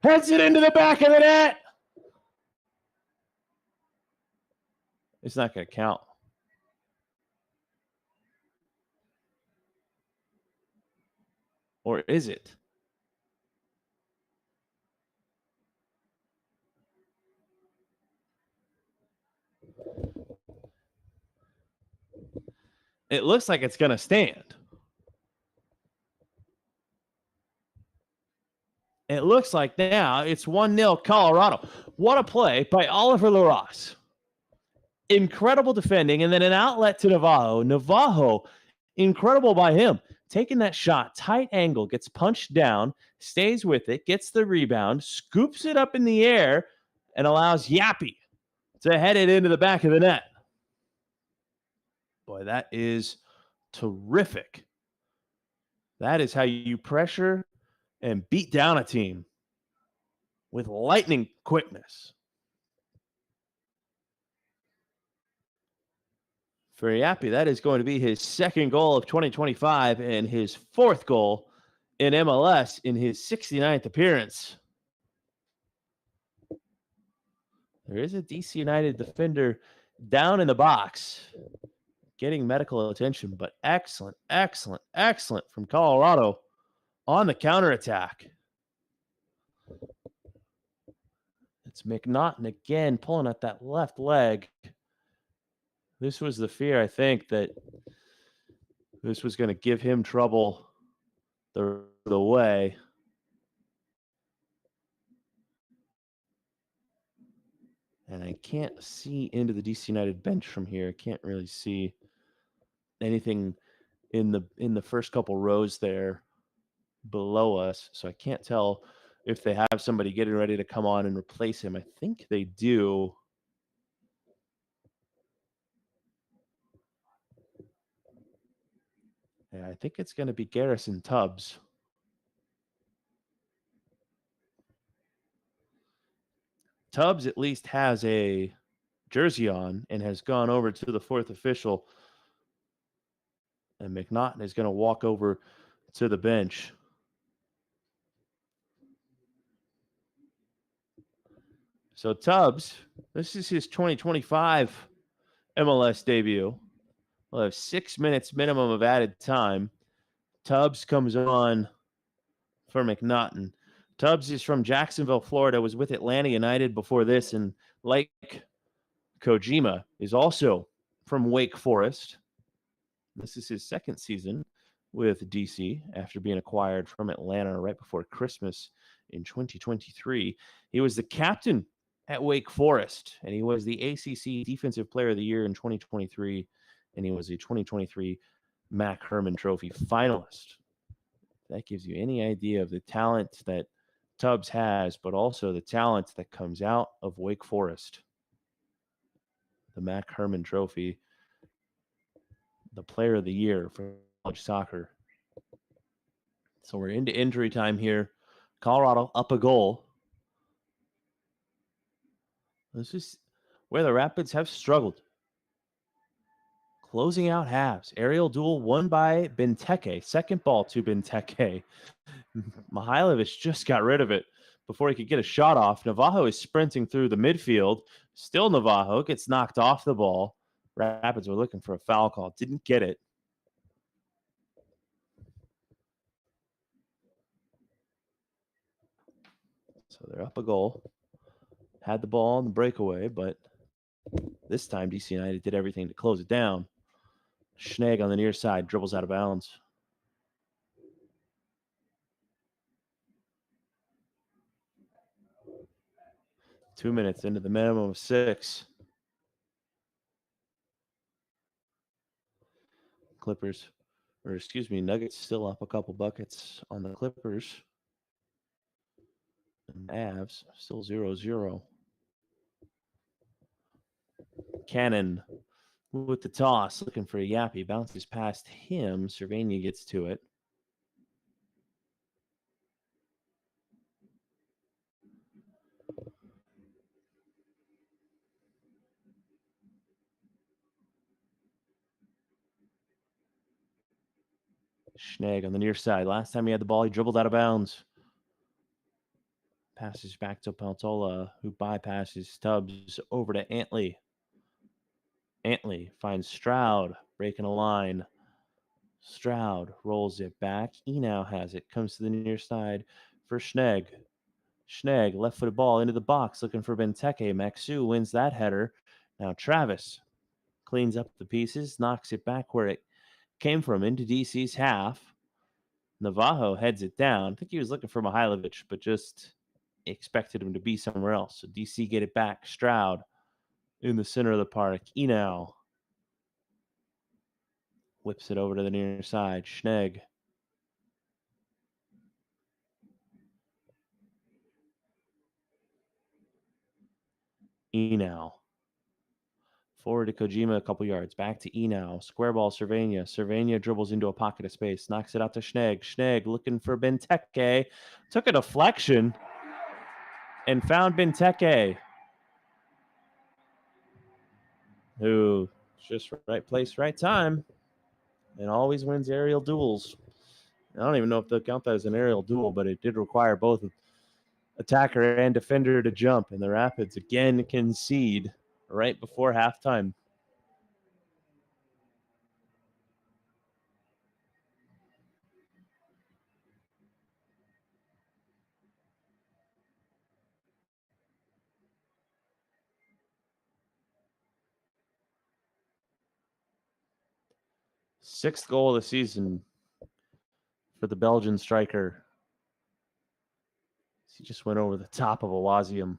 heads it into the back of the net. It's not going to count. Or is it? It looks like it's going to stand. It looks like now it's 1-0 Colorado. What a play by Oliver Larraz. Incredible defending, and then an outlet to Navajo. Navajo, incredible by him. Taking that shot, tight angle, gets punched down, stays with it, gets the rebound, scoops it up in the air, and allows Yapi to head it into the back of the net. Boy, that is terrific. That is how you pressure and beat down a team with lightning quickness. For Yapi, that is going to be his second goal of 2025 and his fourth goal in MLS in his 69th appearance. There is a DC United defender down in the box getting medical attention, but excellent, excellent, excellent from Colorado on the counterattack. It's McNaughton again pulling at that left leg. This was the fear, I think, that this was going to give him trouble the way. And I can't see into the DC United bench from here. I can't really see anything in the first couple rows there below us. So I can't tell if they have somebody getting ready to come on and replace him. I think they do. Yeah, I think it's going to be Garrison Tubbs. Tubbs at least has a jersey on and has gone over to the fourth official. And McNaughton is going to walk over to the bench. So Tubbs, this is his 2025 MLS debut. We'll have 6 minutes minimum of added time. Tubbs comes on for McNaughton. Tubbs is from Jacksonville, Florida, was with Atlanta United before this, and like Kojima, is also from Wake Forest. This is his second season with DC after being acquired from Atlanta right before Christmas in 2023. He was the captain at Wake Forest, and he was the ACC Defensive Player of the Year in 2023, and he was a 2023 Mac Hermann Trophy finalist. That gives you any idea of the talent that Tubbs has, but also the talent that comes out of Wake Forest. The Mac Hermann Trophy, the Player of the Year for college soccer. So we're into injury time here. Colorado up a goal. This is where the Rapids have struggled. Closing out halves. Aerial duel won by Benteke. Second ball to Benteke. Mihailovic just got rid of it before he could get a shot off. Navajo is sprinting through the midfield. Still Navajo gets knocked off the ball. Rapids were looking for a foul call. Didn't get it. So they're up a goal. Had the ball on the breakaway, but this time DC United did everything to close it down. Schnegg on the near side dribbles out of bounds. 2 minutes into the minimum of 6. Nuggets still up a couple buckets on the Clippers. And Avs still 0-0. Cannon with the toss, looking for a Yappy. Bounces past him. Cervania gets to it. Schnegg on the near side. Last time he had the ball, he dribbled out of bounds. Passes back to Peltola, who bypasses Stubbs over to Antley. Antley finds Stroud, breaking a line. Stroud rolls it back. He now has it. Comes to the near side for Schnegg. Schnegg, left-footed ball into the box, looking for Benteke. Maxu wins that header. Now Travis cleans up the pieces, knocks it back where it came from into DC's half. Navajo heads it down. I think he was looking for Mihailovic, but just expected him to be somewhere else. So DC get it back. Stroud in the center of the park. Enow whips it over to the near side. Schnegg. Enow. Forward to Kojima a couple yards. Back to Enow. Square ball, Cervania. Cervania dribbles into a pocket of space. Knocks it out to Schnegg. Schnegg looking for Benteke. Took a deflection and found Benteke, who just right place, right time, and always wins aerial duels. I don't even know if they'll count that as an aerial duel, but it did require both attacker and defender to jump, and the Rapids again concede right before halftime. Sixth goal of the season for the Belgian striker. He just went over the top of Awazium.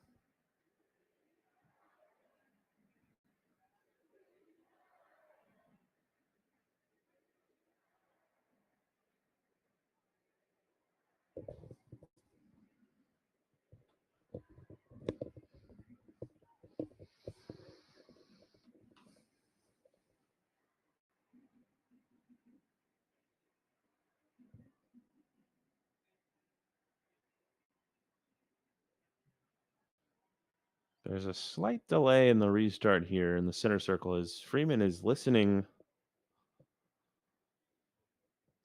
There's a slight delay in the restart here in the center circle as Freeman is listening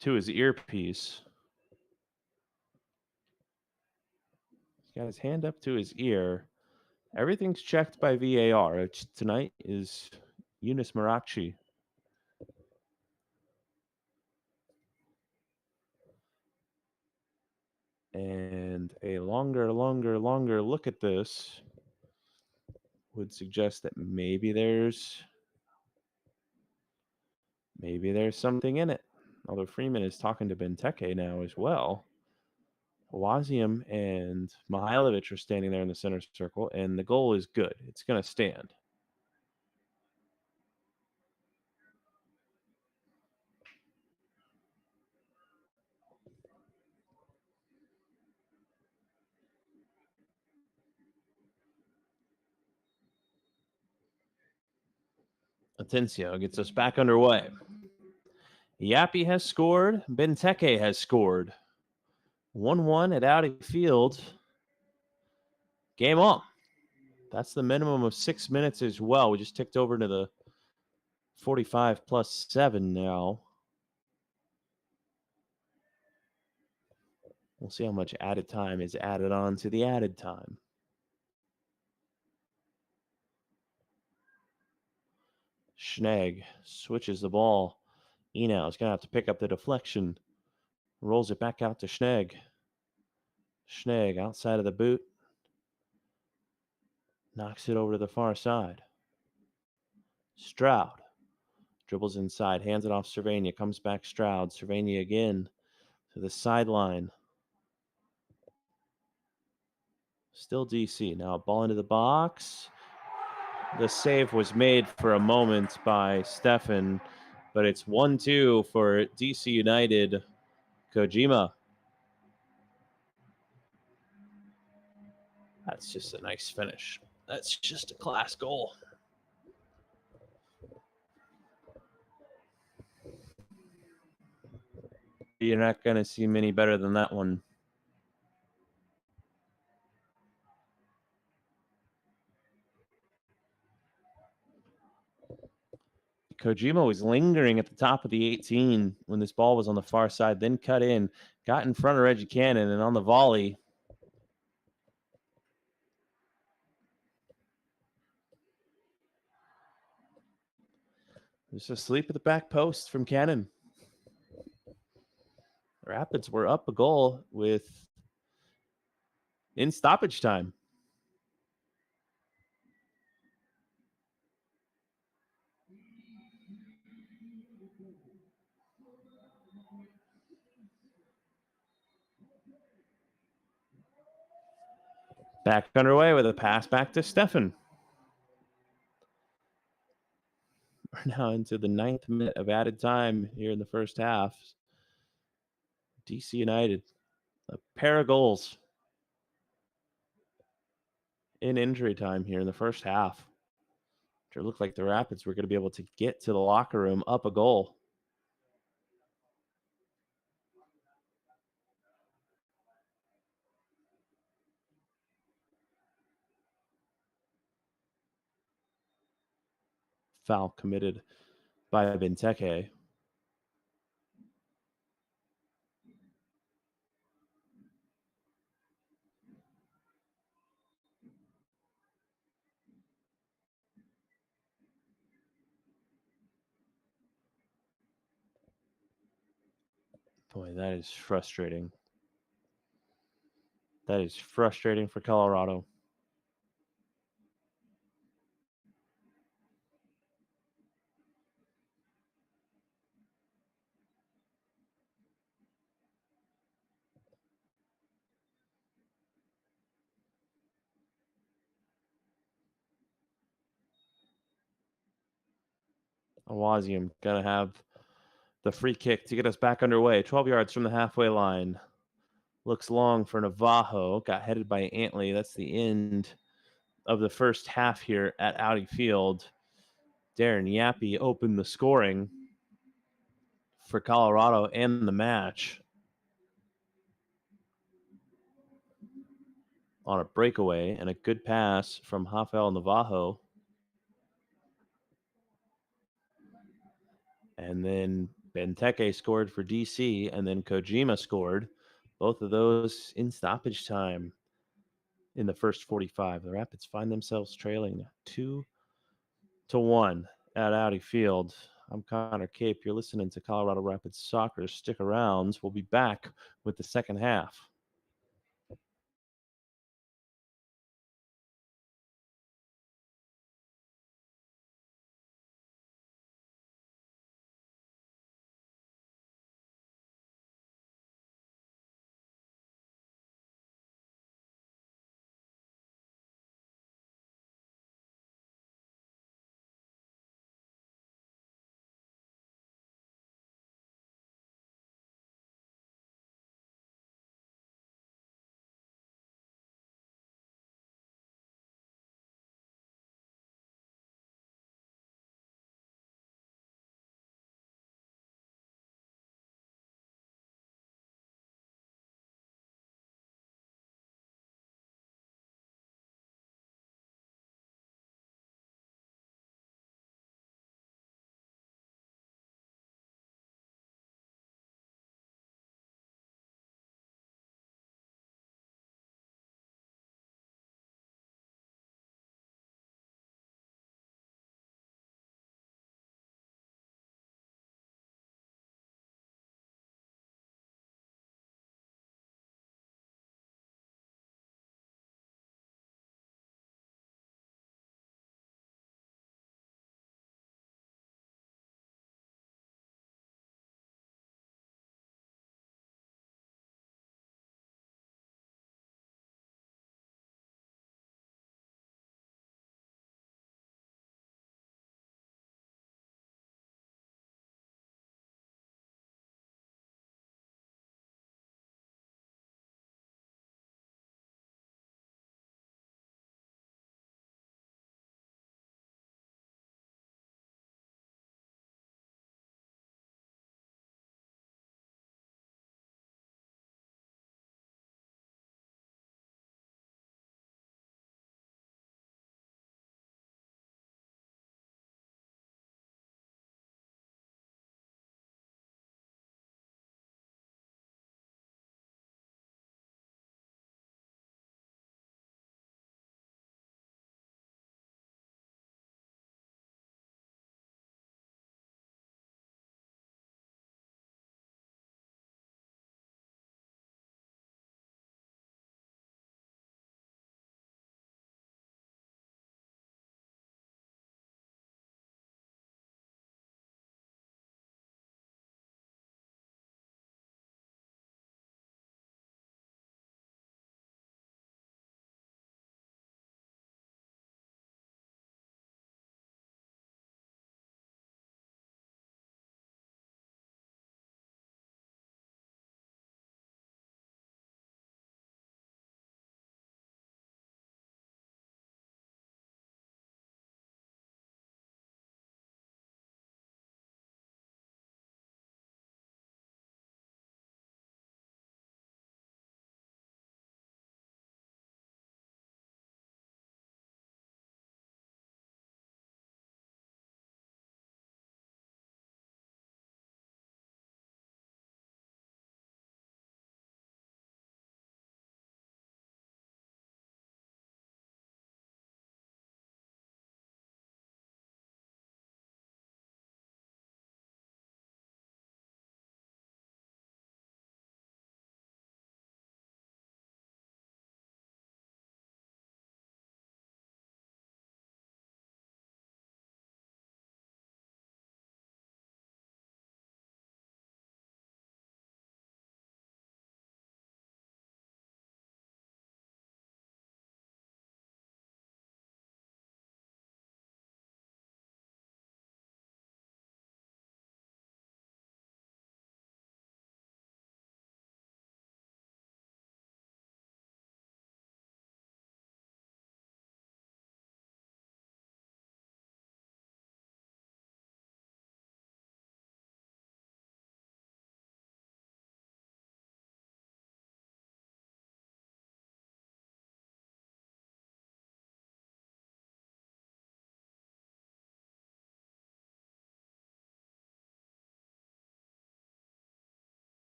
to his earpiece. He's got his hand up to his ear. Everything's checked by VAR, which tonight is Yunus Marachi. And a longer look at this would suggest that maybe there's something in it. Although Freeman is talking to Benteke now as well. Awazium and Mihailovic are standing there in the center circle, and the goal is good. It's going to stand. Atencio gets us back underway. Yappy has scored. Benteke has scored. 1-1 at Audi Field. Game on. That's the minimum of 6 minutes as well. We just ticked over to the 45 plus 7 now. We'll see how much added time is added on to the added time. Schnegg switches the ball. Enow is going to have to pick up the deflection. Rolls it back out to Schnegg. Schnegg outside of the boot. Knocks it over to the far side. Stroud dribbles inside, hands it off Cervania, comes back Stroud. Cervania again to the sideline. Still DC. Now a ball into the box. The save was made for a moment by Stefan, but it's 1-2 for DC United. Kojima. That's just a nice finish. That's just a class goal. You're not going to see many better than that one. Kojima was lingering at the top of the 18 when this ball was on the far side, then cut in, got in front of Reggie Cannon, and on the volley, just a sweep at the back post from Cannon. The Rapids were up a goal in stoppage time. Back underway with a pass back to Stefan. We're now into the 9th minute of added time here in the first half. DC United, a pair of goals in injury time here in the first half. It looked like the Rapids were going to be able to get to the locker room up a goal. Foul committed by Benteke. Boy, that is frustrating. That is frustrating for Colorado. Awazium going to have the free kick to get us back underway. 12 yards from the halfway line. Looks long for Navajo. Got headed by Antley. That's the end of the first half here at Audi Field. Darren Yappy opened the scoring for Colorado and the match on a breakaway and a good pass from Rafael Navajo. And then Benteke scored for DC, and then Kojima scored. Both of those in stoppage time in the first 45. The Rapids find themselves trailing 2-1 at Audi Field. I'm Connor Cape. You're listening to Colorado Rapids Soccer. Stick around. We'll be back with the second half.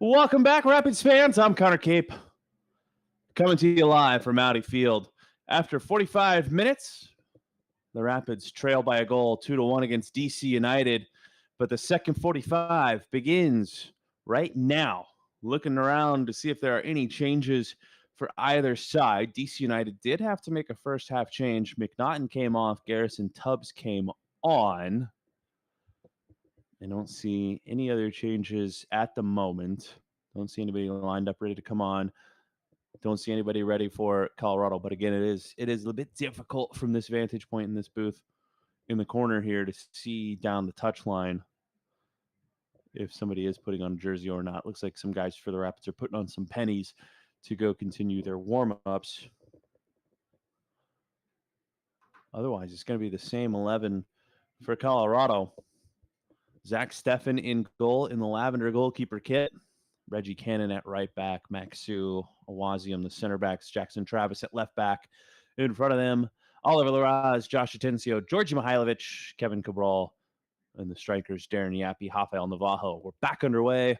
Welcome back, Rapids fans. I'm Connor Cape, coming to you live from Audi Field. After 45 minutes, the Rapids trail by a goal, 2-1 against DC United. But the second 45 begins right now. Looking around to see if there are any changes for either side. DC United did have to make a first half change. McNaughton came off. Garrison Tubbs came on. I don't see any other changes at the moment. Don't see anybody lined up ready to come on. Don't see anybody ready for Colorado. But again, it is a little bit difficult from this vantage point in this booth in the corner here to see down the touch line if somebody is putting on a jersey or not. Looks like some guys for the Rapids are putting on some pennies to go continue their warm-ups. Otherwise, it's going to be the same 11 for Colorado. Zach Steffen in goal in the lavender goalkeeper kit. Reggie Cannon at right back. Maxu Awazium, the center backs. Jackson Travis at left back. In front of them, Oliver Larraz, Josh Atencio, Djordje Mihailovic, Kevin Cabral, and the strikers, Darren Yappy, Rafael Navajo. We're back underway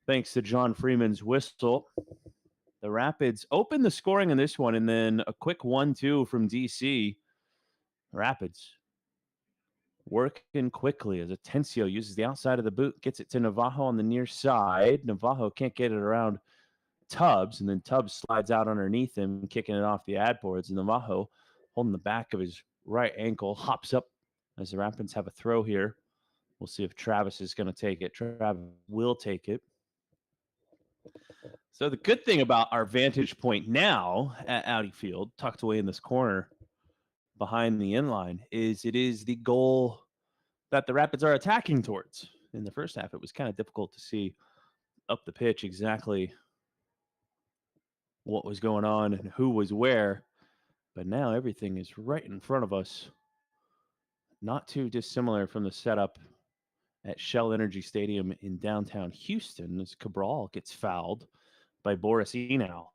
thanks to John Freeman's whistle. The Rapids open the scoring in this one, and then a quick 1-2 from DC. Rapids working quickly as Atencio uses the outside of the boot, gets it to Navajo on the near side. Navajo can't get it around Tubbs, and then Tubbs slides out underneath him, kicking it off the ad boards. And Navajo, holding the back of his right ankle, hops up as the Rapids have a throw here. We'll see if Travis is going to take it. Travis will take it. So the good thing about our vantage point now at Audi Field, tucked away in this corner behind the inline, is it is the goal that the Rapids are attacking towards. In the first half, it was kind of difficult to see up the pitch exactly what was going on and who was where. But now everything is right in front of us. Not too dissimilar from the setup at Shell Energy Stadium in downtown Houston as Cabral gets fouled by Boris Enow.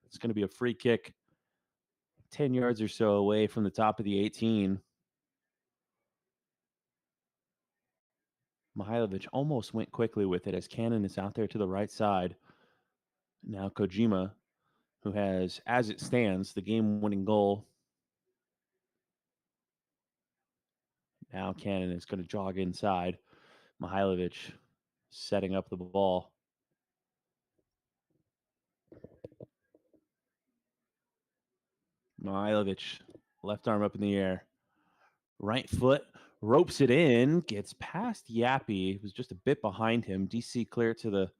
It's going to be a free kick 10 yards or so away from the top of the 18. Mihailovic almost went quickly with it as Cannon is out there to the right side. Now Kojima, who has, as it stands, the game-winning goal. Now Cannon is going to jog inside. Mihailovic setting up the ball. Mihailovic, left arm up in the air. Right foot, ropes it in, gets past Yappy. It was just a bit behind him. DC clear to the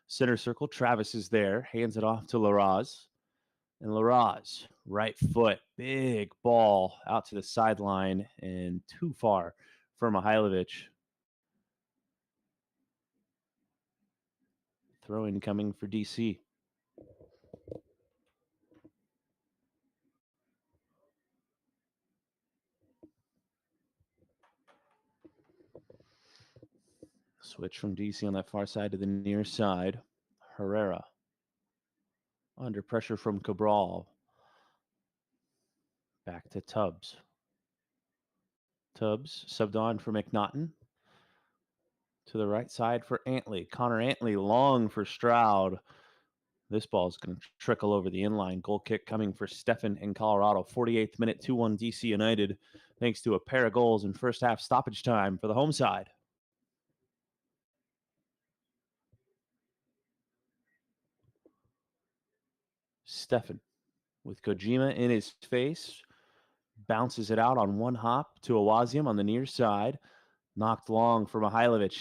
center circle. Travis is there, hands it off to Larraz. And Larraz, right foot, big ball out to the sideline and too far for Mihailovic. Throw in coming for DC. Switch from DC on that far side to the near side. Herrera under pressure from Cabral. Back to Tubbs. Tubbs subbed on for McNaughton. To the right side for Antley. Connor Antley long for Stroud. This ball is going to trickle over the inline. Goal kick coming for Steffen in Colorado. 48th minute, 2-1 DC United. Thanks to a pair of goals in first half stoppage time for the home side. Steffen with Kojima in his face. Bounces it out on one hop to Awazium on the near side. Knocked long for Mihailovic.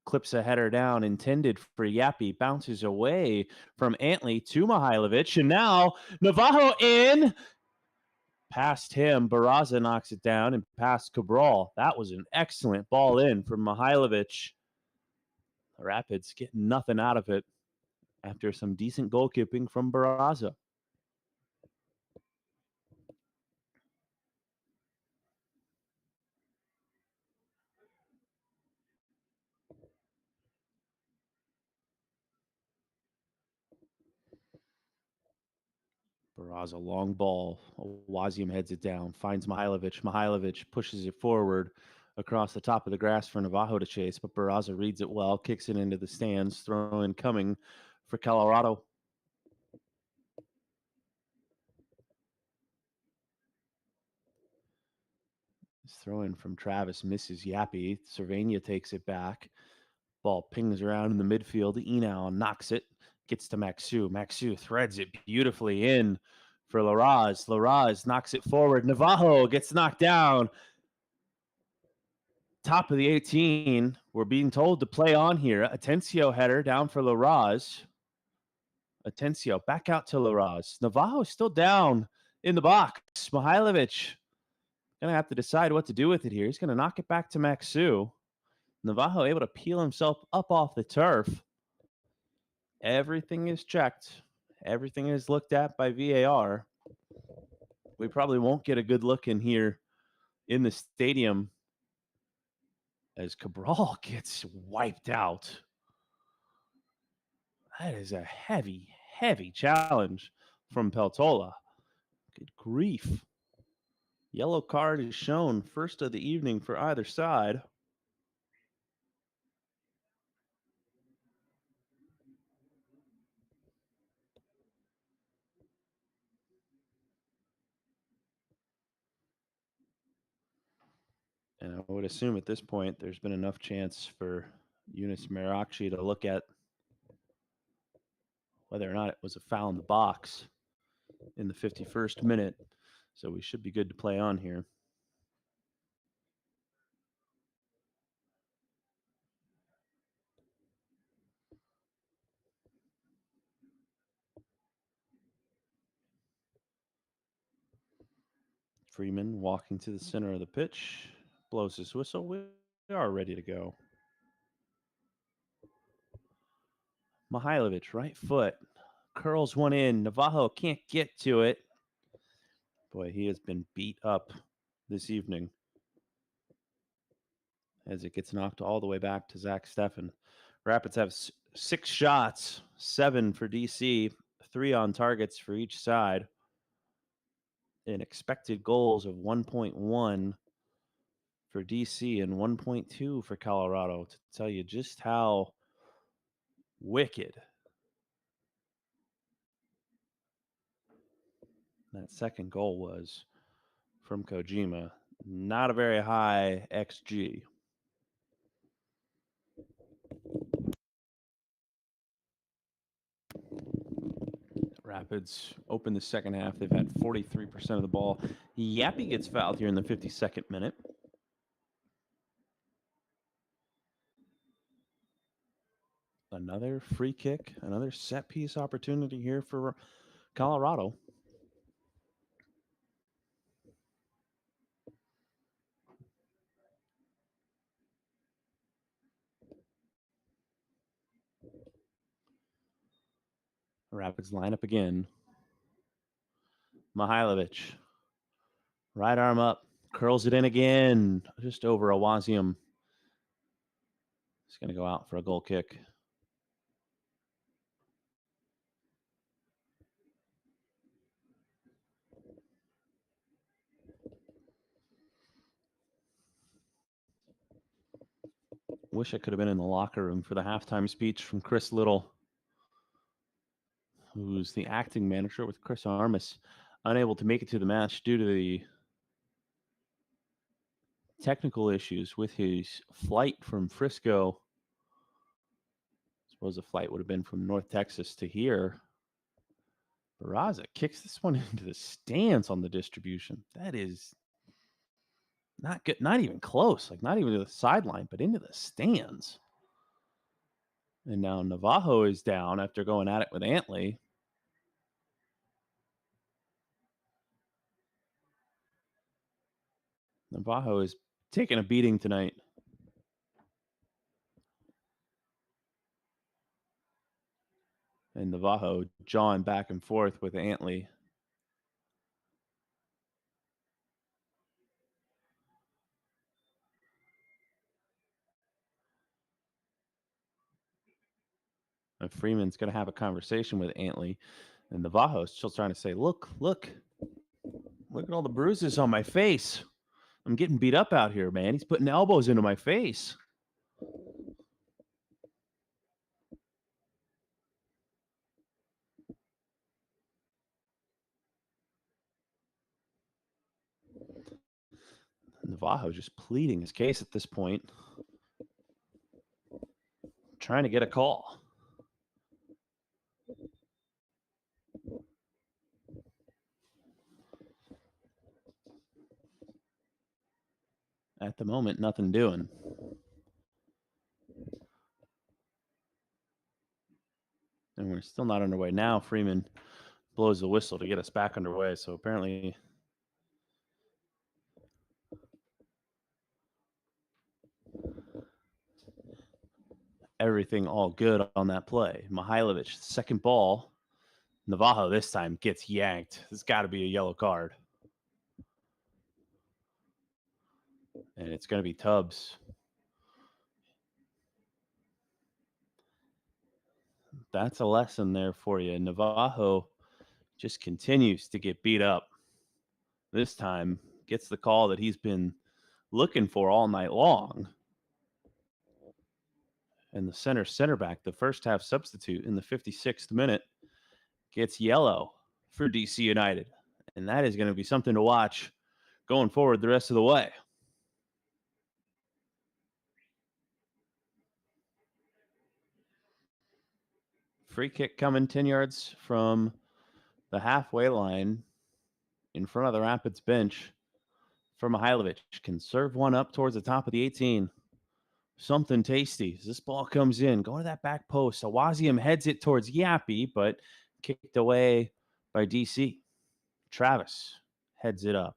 Clips a header down, intended for Yappy. Bounces away from Antley to Mihailovic. And now Navajo in. Past him, Barraza knocks it down and past Cabral. That was an excellent ball in from Mihailovic. The Rapids get nothing out of it after some decent goalkeeping from Barraza. Barraza, long ball. Wazium heads it down, finds Mihailovic. Mihailovic pushes it forward across the top of the grass for Navajo to chase, but Barraza reads it well, kicks it into the stands, throw in coming for Colorado. This throw in from Travis misses Yappy. Cervania takes it back. Ball pings around in the midfield. Enow knocks it, gets to Maxu. Maxu threads it beautifully in for Larraz. Larraz knocks it forward. Navajo gets knocked down. Top of the 18. We're being told to play on here. Atencio header down for Larraz. Atencio back out to Larraz. Navajo still down in the box. Mihailovic going to have to decide what to do with it here. He's going to knock it back to Maxu. Navajo able to peel himself up off the turf. Everything is checked. Everything is looked at by VAR. We probably won't get a good look in here in the stadium as Cabral gets wiped out. That is a heavy, heavy challenge from Peltola. Good grief. Yellow card is shown, first of the evening for either side. And I would assume at this point there's been enough chance for Yunus Merakchi to look at whether or not it was a foul in the box in the 51st minute. So we should be good to play on here. Freeman walking to the center of the pitch, blows his whistle. We are ready to go. Mihailovic, right foot, curls one in. Navajo can't get to it. Boy, he has been beat up this evening as it gets knocked all the way back to Zach Steffen. Rapids have 6 shots, 7 for DC, 3 on targets for each side, and expected goals of 1.1 for DC and 1.2 for Colorado, to tell you just how wicked that second goal was from Kojima. Not a very high XG. Rapids open the second half. They've had 43% of the ball. Yappy gets fouled here in the 52nd minute. Another free kick, another set piece opportunity here for Colorado. Rapids line up again. Mihailovic, right arm up, curls it in again, just over Awazium. He's going to go out for a goal kick. Wish I could have been in the locker room for the halftime speech from Chris Little, who's the acting manager with Chris Armas, unable to make it to the match due to the technical issues with his flight from Frisco. I suppose the flight would have been from North Texas to here. Barraza kicks this one into the stands on the distribution. That is not good, not even close, like not even to the sideline, but into the stands. And now Navajo is down after going at it with Antley. Navajo is taking a beating tonight. And Navajo jawing back and forth with Antley. And Freeman's going to have a conversation with Antley. And Navajo's still trying to say, look at all the bruises on my face. I'm getting beat up out here, man. He's putting elbows into my face. Navajo just pleading his case at this point, trying to get a call. At the moment, nothing doing. And we're still not underway. Now Freeman blows the whistle to get us back underway. So apparently everything all good on that play. Mihailovic, second ball. Navajo this time gets yanked. There's got to be a yellow card. And it's going to be Tubbs. That's a lesson there for you. Navajo just continues to get beat up. This time gets the call that he's been looking for all night long. And the center back, the first half substitute in the 56th minute, gets yellow for DC United. And that is going to be something to watch going forward the rest of the way. Free kick coming 10 yards from the halfway line in front of the Rapids bench for Mihailovic. Can serve one up towards the top of the 18. Something tasty as this ball comes in. Going to that back post. Awazium heads it towards Yappy, but kicked away by DC. Travis heads it up.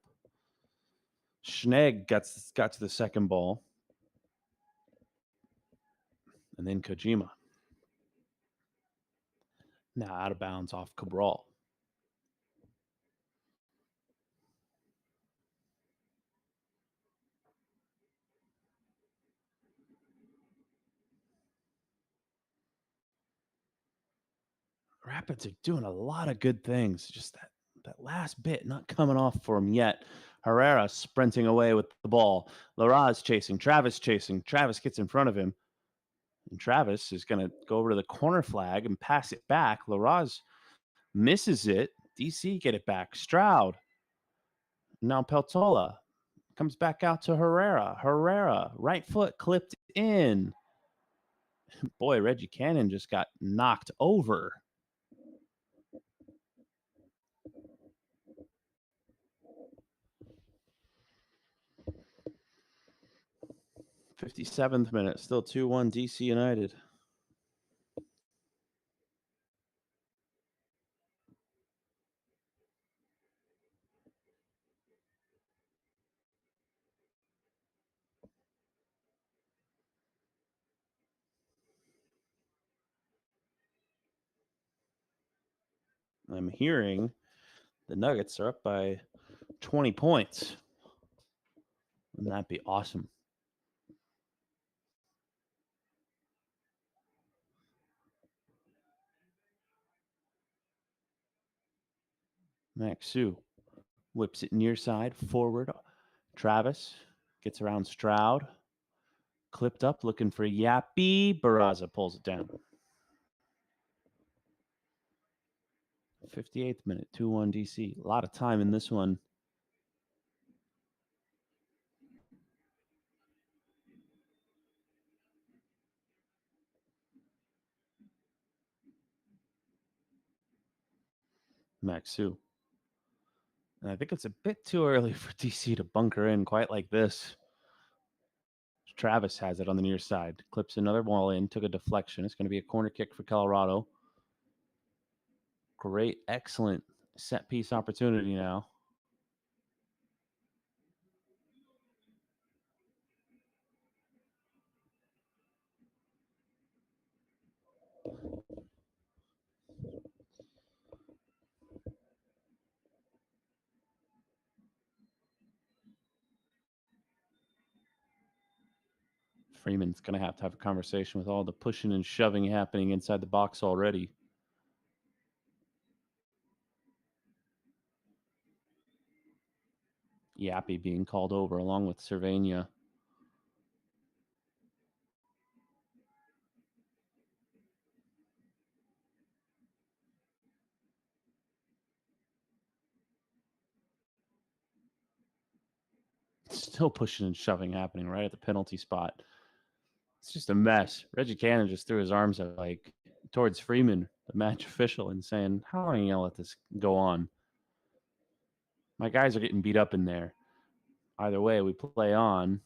Schnegg got to the second ball. And then Kojima. Now out of bounds off Cabral. Rapids are doing a lot of good things. Just that last bit not coming off for him yet. Herrera sprinting away with the ball. Larraz chasing. Travis chasing. Travis gets in front of him. And Travis is going to go over to the corner flag and pass it back. Larraz misses it. DC get it back. Stroud. Now Peltola comes back out to Herrera. Herrera, right foot clipped in. Boy, Reggie Cannon just got knocked over. '57th minute, still 2-1 DC United. I'm hearing the Nuggets are up by 20 points. Wouldn't that be awesome? Maxu whips it near side, forward. Travis gets around Stroud. Clipped up, looking for Yappy. Barraza pulls it down. 58th minute, 2-1 DC. A lot of time in this one. Maxu. And I think it's a bit too early for DC to bunker in quite like this. Travis has it on the near side. Clips another ball in. Took a deflection. It's going to be a corner kick for Colorado. Great, excellent set piece opportunity now. Freeman's going to have a conversation with all the pushing and shoving happening inside the box already. Yappy being called over along with Cervania. Still pushing and shoving happening right at the penalty spot. It's just a mess. Reggie Cannon just threw his arms up like towards Freeman, the match official, and saying, how long are you going to let this go on? My guys are getting beat up in there. Either way, we play on.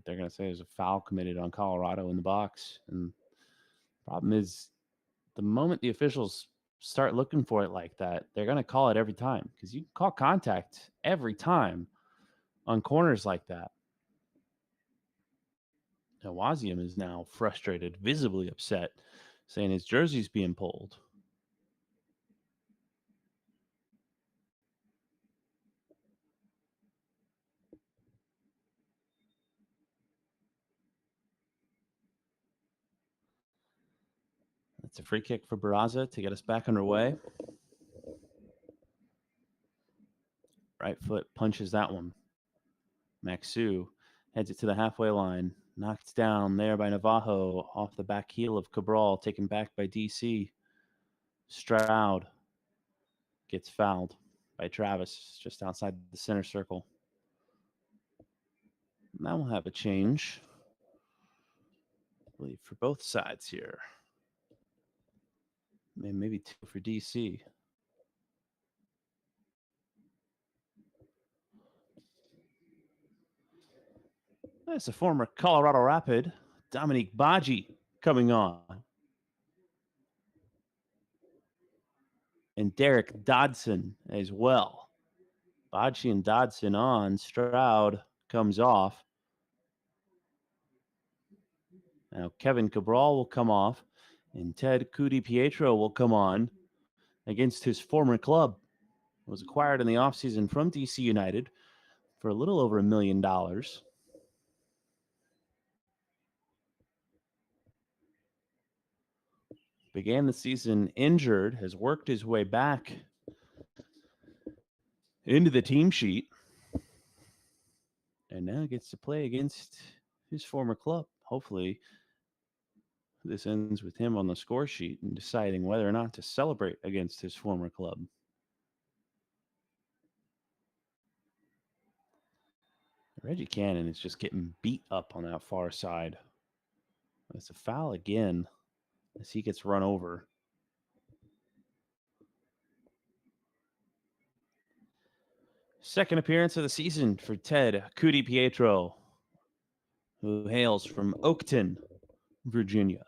They're going to say there's a foul committed on Colorado in the box. And the problem is the moment the officials start looking for it like that, they're going to call it every time because you can call contact every time on corners like that. Now, Wazium is now frustrated, visibly upset, saying his jersey's being pulled. That's a free kick for Barraza to get us back underway. Right foot punches that one. Maxu heads it to the halfway line. Knocked down there by Navajo off the back heel of Cabral, taken back by DC. Stroud gets fouled by Travis just outside the center circle. Now we'll have a change, I believe, for both sides here. Maybe 2 for DC. That's a former Colorado Rapid, Dominique Baji, coming on. And Derek Dodson as well. Baji and Dodson on. Stroud comes off. Now Kevin Cabral will come off, and Ted Cudi-Pietro will come on against his former club. Was acquired in the offseason from DC United for a little over $1 million. Began the season injured, has worked his way back into the team sheet, and now gets to play against his former club. Hopefully, this ends with him on the score sheet and deciding whether or not to celebrate against his former club. Reggie Cannon is just getting beat up on that far side. It's a foul again as he gets run over. Second appearance of the season for Ted Cudi-Pietro, who hails from Oakton, Virginia.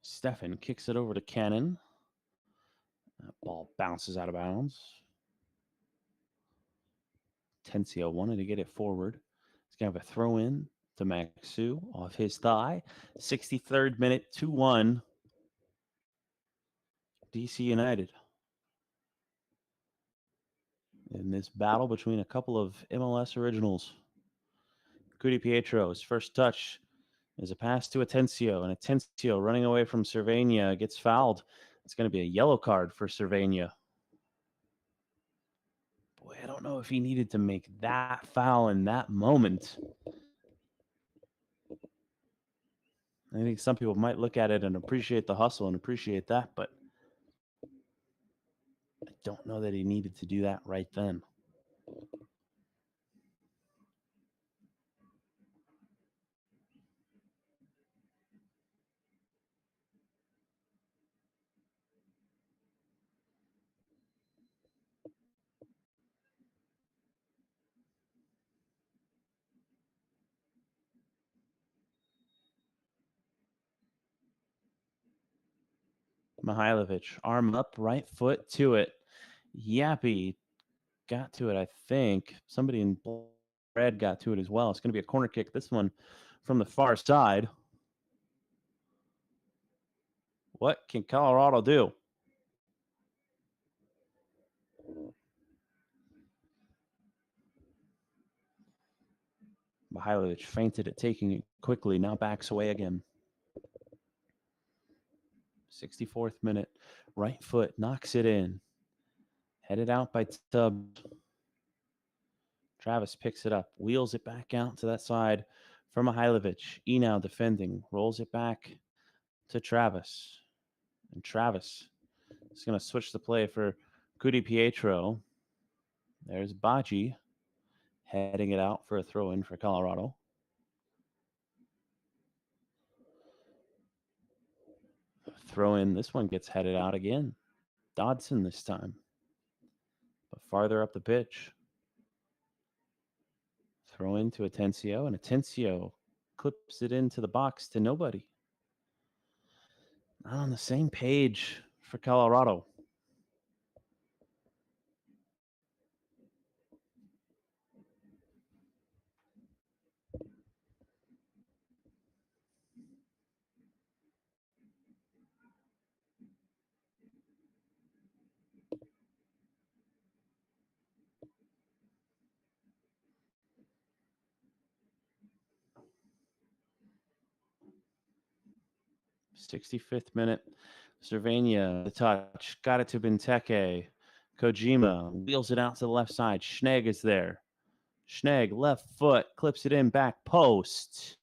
Stefan kicks it over to Cannon. That ball bounces out of bounds. Tencio wanted to get it forward. He's going to have a throw in to Maxu off his thigh. 63rd minute, 2-1. DC United. In this battle between a couple of MLS originals. Cudi-Pietro's first touch is a pass to Atencio, and Atencio running away from Cervania gets fouled. It's going to be a yellow card for Cervania. Boy, I don't know if he needed to make that foul in that moment. I think some people might look at it and appreciate the hustle and appreciate that, but I don't know that he needed to do that right then. Mihailovic, arm up, right foot to it. Yappy got to it, I think. Somebody in red got to it as well. It's going to be a corner kick. This one from the far side. What can Colorado do? Mihailovic feinted at taking it quickly. Now backs away again. 64th minute. Right foot knocks it in. Headed out by Tubbs. Travis picks it up, wheels it back out to that side for Mihailovic. Now defending, rolls it back to Travis. And Travis is going to switch the play for Cudi Pietro. There's Djordje heading it out for a throw in for Colorado. Throw in. This one gets headed out again. Dodson this time, but farther up the pitch. Throw into Atencio, and Atencio clips it into the box to nobody. Not on the same page for Colorado. '65th minute. Cervania, the touch. Got it to Benteke. Kojima wheels it out to the left side. Schnegg is there. Schnegg, left foot, clips it in, back post.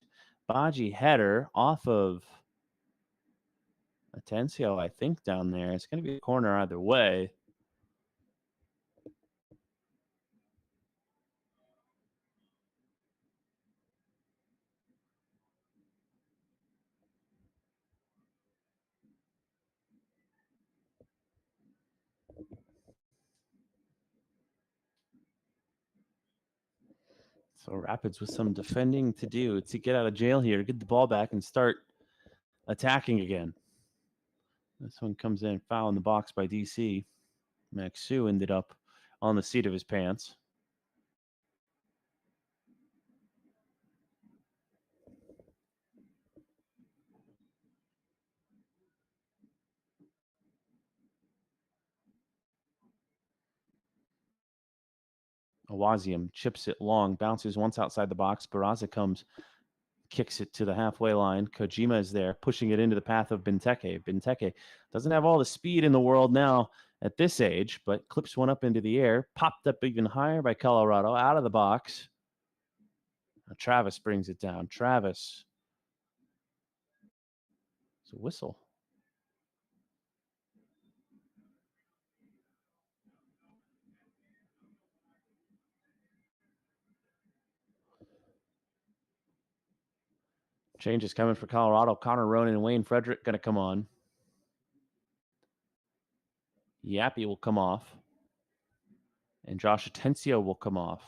Djordje header off of Atencio, I think, down there. It's going to be a corner either way. So Rapids with some defending to do to get out of jail here, get the ball back and start attacking again. This one comes in, foul in the box by DC. Maxu ended up on the seat of his pants. Awazium chips it long, bounces once outside the box. Barraza comes, kicks it to the halfway line. Kojima is there, pushing it into the path of Benteke. Benteke doesn't have all the speed in the world now at this age, but clips one up into the air, popped up even higher by Colorado, out of the box. Now Travis brings it down. Travis. It's a whistle. Changes coming for Colorado. Connor Ronan and Wayne Frederick going to come on. Yappy will come off. And Josh Atencio will come off.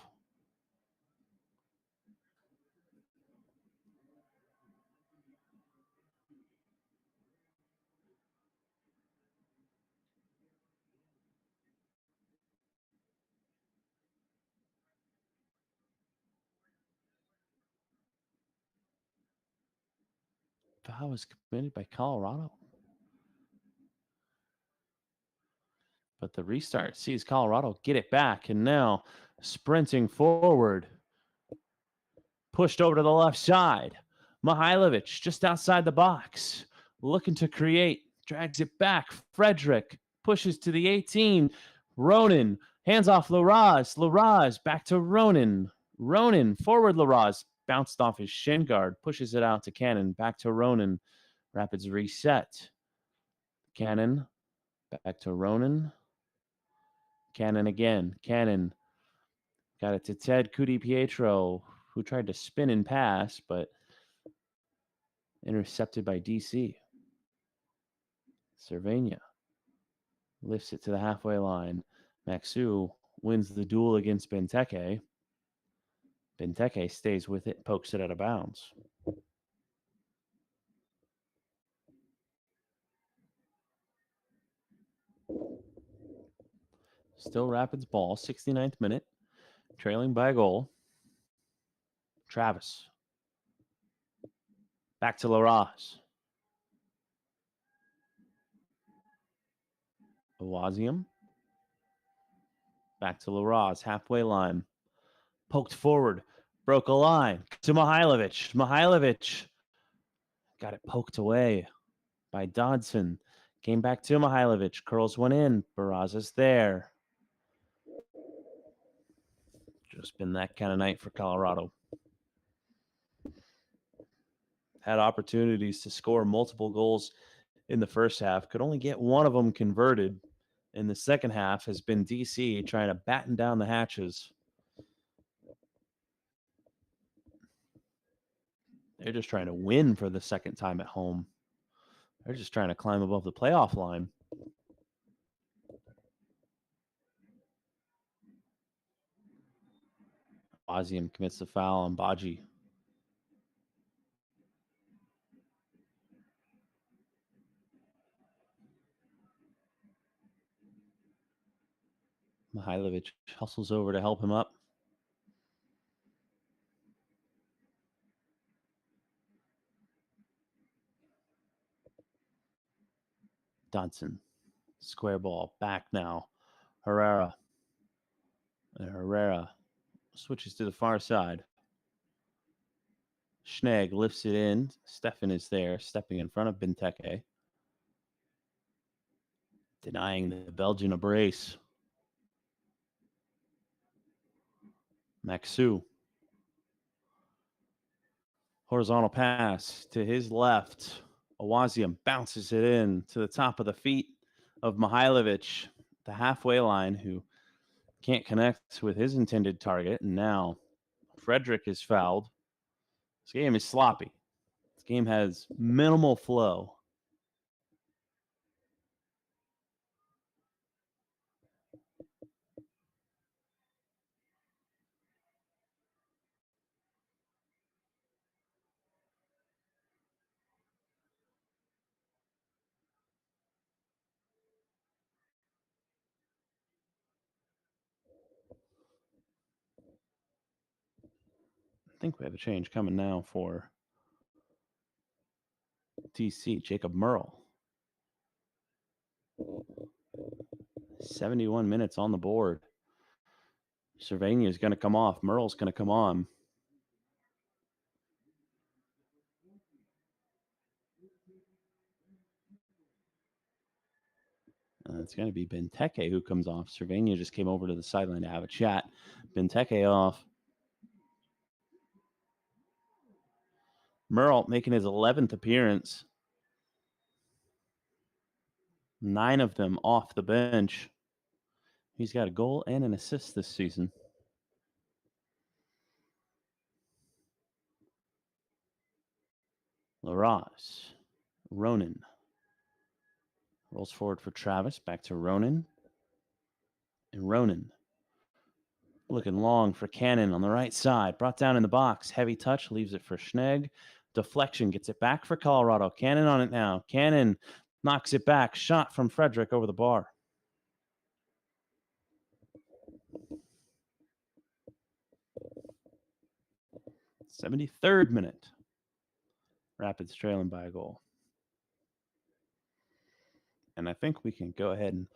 Foul was committed by Colorado. But the restart sees Colorado get it back. And now sprinting forward. Pushed over to the left side. Mihailovic just outside the box. Looking to create. Drags it back. Frederick pushes to the 18. Ronan hands off Laraz. Laraz back to Ronan. Ronan forward Laraz. Bounced off his shin guard. Pushes it out to Cannon. Back to Ronan. Rapids reset. Cannon. Back to Ronan. Cannon again. Cannon. Got it to Ted Cudi Pietro, who tried to spin and pass, but intercepted by DC. Cervania lifts it to the halfway line. Maxu wins the duel against Benteke. Benteke stays with it, pokes it out of bounds. Still Rapids ball, 69th minute, trailing by a goal. Travis. Back to Laraz. Awazium. Back to Laraz, halfway line. Poked forward, broke a line to Mihailovic. Mihailovic got it poked away by Dodson. came back to Mihailovic. Curls one in. Barraza's there. Just been that kind of night for Colorado. Had opportunities to score multiple goals in the first half. Could only get one of them converted. In the second half has been DC trying to batten down the hatches. They're just trying to win for the second time at home. They're just trying to climb above the playoff line. Ozium commits the foul on Baji. Mihailovic hustles over to help him up. Dodson. Square ball. Back now. Herrera. And Herrera switches to the far side. Schnegg lifts it in. Stefan is there, stepping in front of Benteke. Denying the Belgian a brace. Maxu. Horizontal pass to his left. Awazium bounces it in to the top of the feet of Mihailovic, the halfway line, who can't connect with his intended target. And now Frederick is fouled. This game is sloppy. This game has minimal flow. I think we have a change coming now for DC. Jacob Merle. 71 minutes on the board. Cervania is going to come off. Merle's going to come on. It's going to be Benteke who comes off. Cervania just came over to the sideline to have a chat. Benteke off. Merle making his 11th appearance. 9 of them off the bench. He's got a goal and an assist this season. Larraz. Ronan. Rolls forward for Travis. Back to Ronan. And Ronan. Looking long for Cannon on the right side. Brought down in the box. Heavy touch. Leaves it for Schnegg. Deflection. Gets it back for Colorado. Cannon on it now. Cannon knocks it back. Shot from Frederick over the bar. 73rd minute. Rapids trailing by a goal. And I think we can go ahead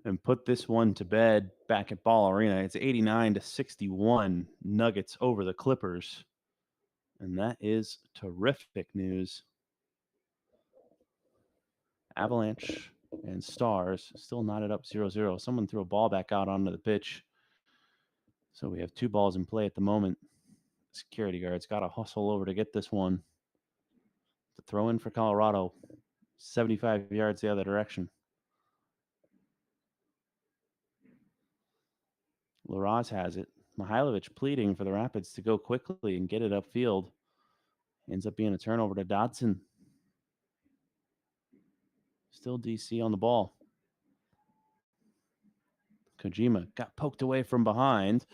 and put this one to bed back at Ball Arena. It's 89-61 Nuggets over the Clippers. And that is terrific news. Avalanche and Stars still knotted up 0-0. Someone threw a ball back out onto the pitch. So we have 2 balls in play at the moment. Security guards got to hustle over to get this one. The throw in for Colorado. 75 yards the other direction. Larraz has it. Mihailovic pleading for the Rapids to go quickly and get it upfield. Ends up being a turnover to Dodson. Still DC on the ball. Kojima got poked away from behind,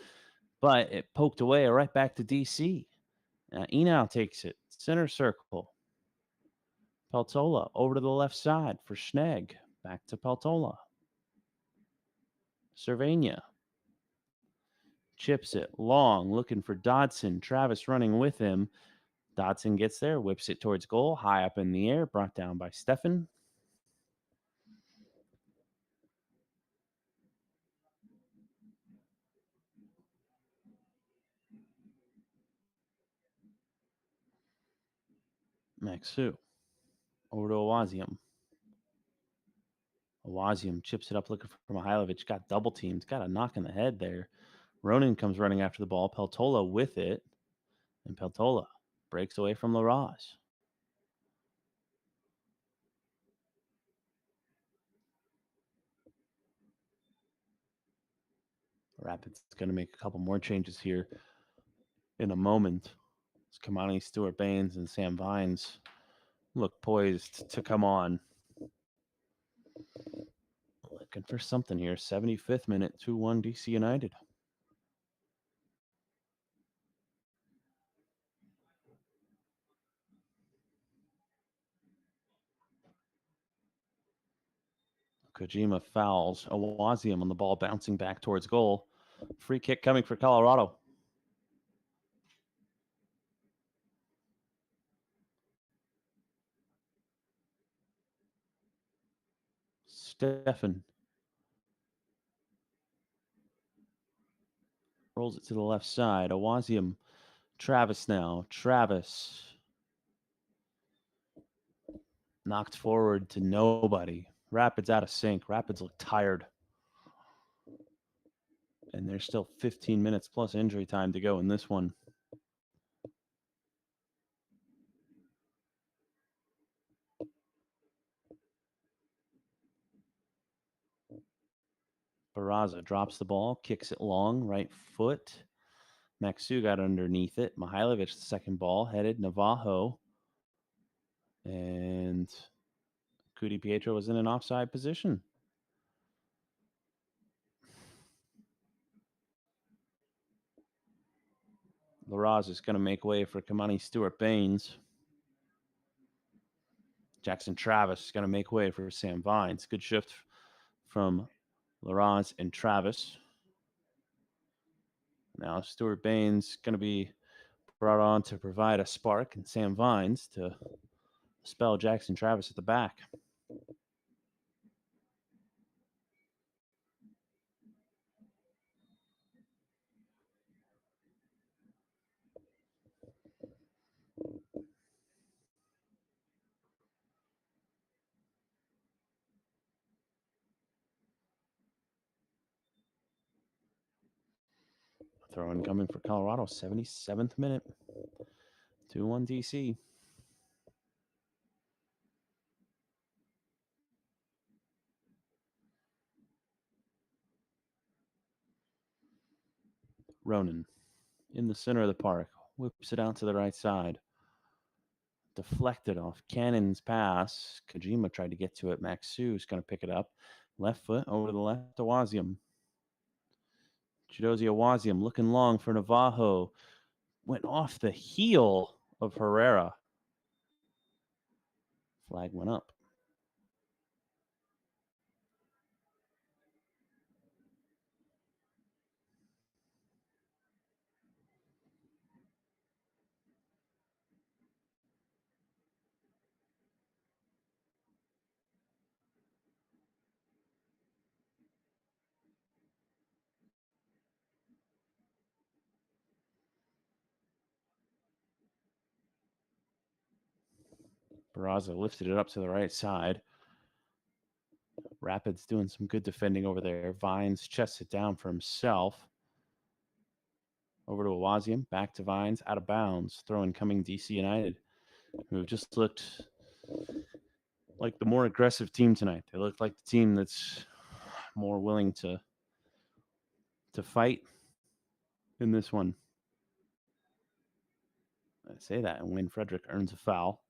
but it poked away right back to DC. Enow takes it. Center circle. Peltola over to the left side for Schnegg. Back to Peltola. Cervania chips it long, looking for Dodson. Travis running with him. Dodson gets there, whips it towards goal, high up in the air, brought down by Stefan. Maxu over to Awazium. Awazium chips it up looking for Mihailovic. Got double teamed. Got a knock in the head there. Ronan comes running after the ball. Peltola with it. And Peltola breaks away from Larraz. Rapids going to make a couple more changes here in a moment. It's Kamani Stewart Baines and Sam Vines look poised to come on. Looking for something here. 75th minute, 2-1 DC United. Kojima fouls. Awazium on the ball, bouncing back towards goal. Free kick coming for Colorado. Stefan rolls it to the left side. Awazium. Travis now. Travis knocked forward to nobody. Rapids out of sync. Rapids look tired. And there's still 15 minutes plus injury time to go in this one. Barraza drops the ball, kicks it long, right foot. Maxu got underneath it. Mihailovic, the second ball, headed Navajo. And Cudi Pietro was in an offside position. Larraz is going to make way for Kamani Stewart Baines. Jackson Travis is going to make way for Sam Vines. Good shift from Larraz and Travis. Now Stewart Baines going to be brought on to provide a spark, and Sam Vines to spell Jackson Travis at the back. Throw in coming for Colorado, 77th minute. 2-1 DC. Ronan in the center of the park. Whips it out to the right side. Deflected off Cannon's pass. Kojima tried to get to it. Maxu's going to pick it up. Left foot over to the left. Awazium. Chidozie Awazium looking long for Navajo. Went off the heel of Herrera. Flag went up. Barraza lifted it up to the right side. Rapids doing some good defending over there. Vines chests it down for himself. Over to Awazium, back to Vines, out of bounds. Throw in coming DC United, who just looked like the more aggressive team tonight. They looked like the team that's more willing to fight in this one. I say that, and Wayne Frederick earns a foul.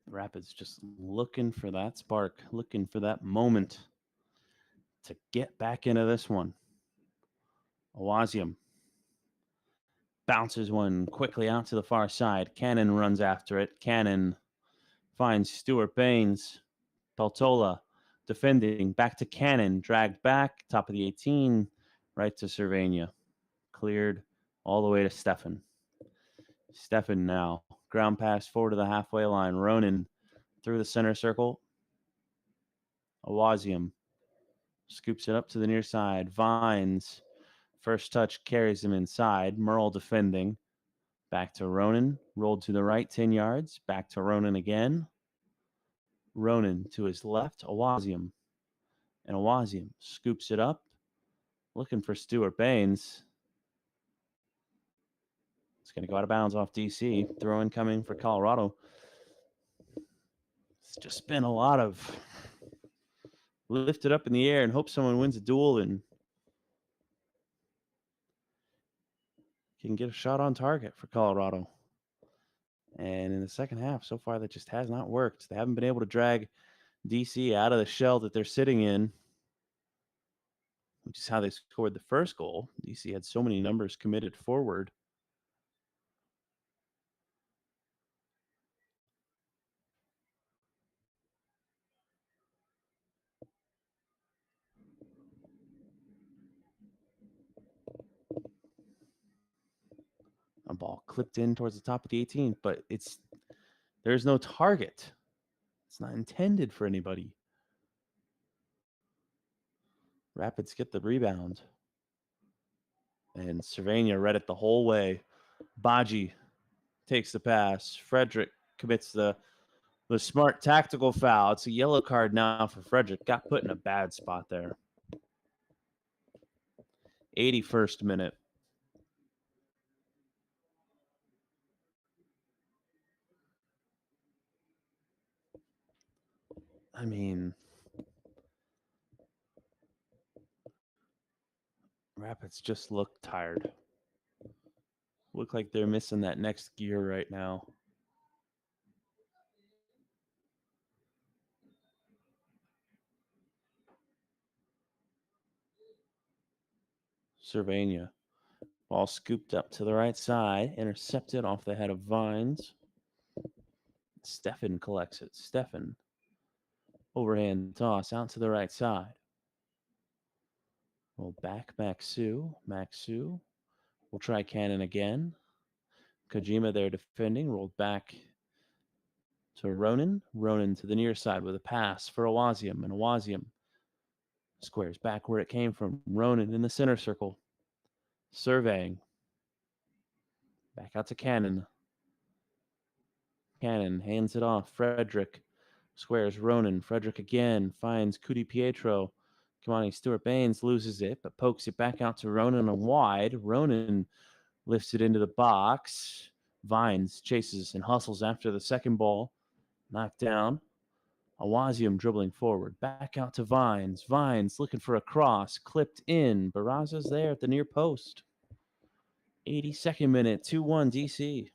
The Rapids just looking for that spark, looking for that moment to get back into this one. Awazium bounces one quickly out to the far side. Cannon runs after it. Cannon finds Stewart Baines. Peltola defending. Back to Cannon. Dragged back. Top of the 18. Right to Cervania. Cleared all the way to Stefan. Stefan now. Ground pass forward to the halfway line. Ronan through the center circle. Awazium scoops it up to the near side. Vines. First touch carries him inside. Merle defending. Back to Ronan. Rolled to the right 10 yards. Back to Ronan again. Ronan to his left, Awazium. And Awazium scoops it up, looking for Stuart Baines. It's going to go out of bounds off DC. Throw in coming for Colorado. It's just been a lot of lift it up in the air and hope someone wins a duel and can get a shot on target for Colorado. And in the second half, so far, that just has not worked. They haven't been able to drag DC out of the shell that they're sitting in, which is how they scored the first goal. DC had so many numbers committed forward. A ball clipped in towards the top of the 18, but there's no target. It's not intended for anybody. Rapids get the rebound. And Cervania read it the whole way. Baji takes the pass. Frederick commits the smart tactical foul. It's a yellow card now for Frederick. Got put in a bad spot there. 81st minute. I mean, Rapids just look tired. Look like they're missing that next gear right now. Cervania. Ball scooped up to the right side. Intercepted off the head of Vines. Steffen collects it. Steffen. Overhand toss out to the right side. Roll back, Maxu. Maxu will try Cannon again. Kojima there defending. Rolled back to Ronan. Ronan to the near side with a pass for Awazium. And Awazium squares back where it came from. Ronan in the center circle. Surveying. Back out to Cannon. Cannon hands it off. Frederick squares Ronan. Frederick again finds Cudi Pietro. Kimani Stuart Baines loses it, but pokes it back out to Ronan and wide. Ronan lifts it into the box. Vines chases and hustles after the second ball. Knocked down. Awazium dribbling forward. Back out to Vines. Vines looking for a cross. Clipped in. Barraza's there at the near post. 82nd minute. 2-1 DC.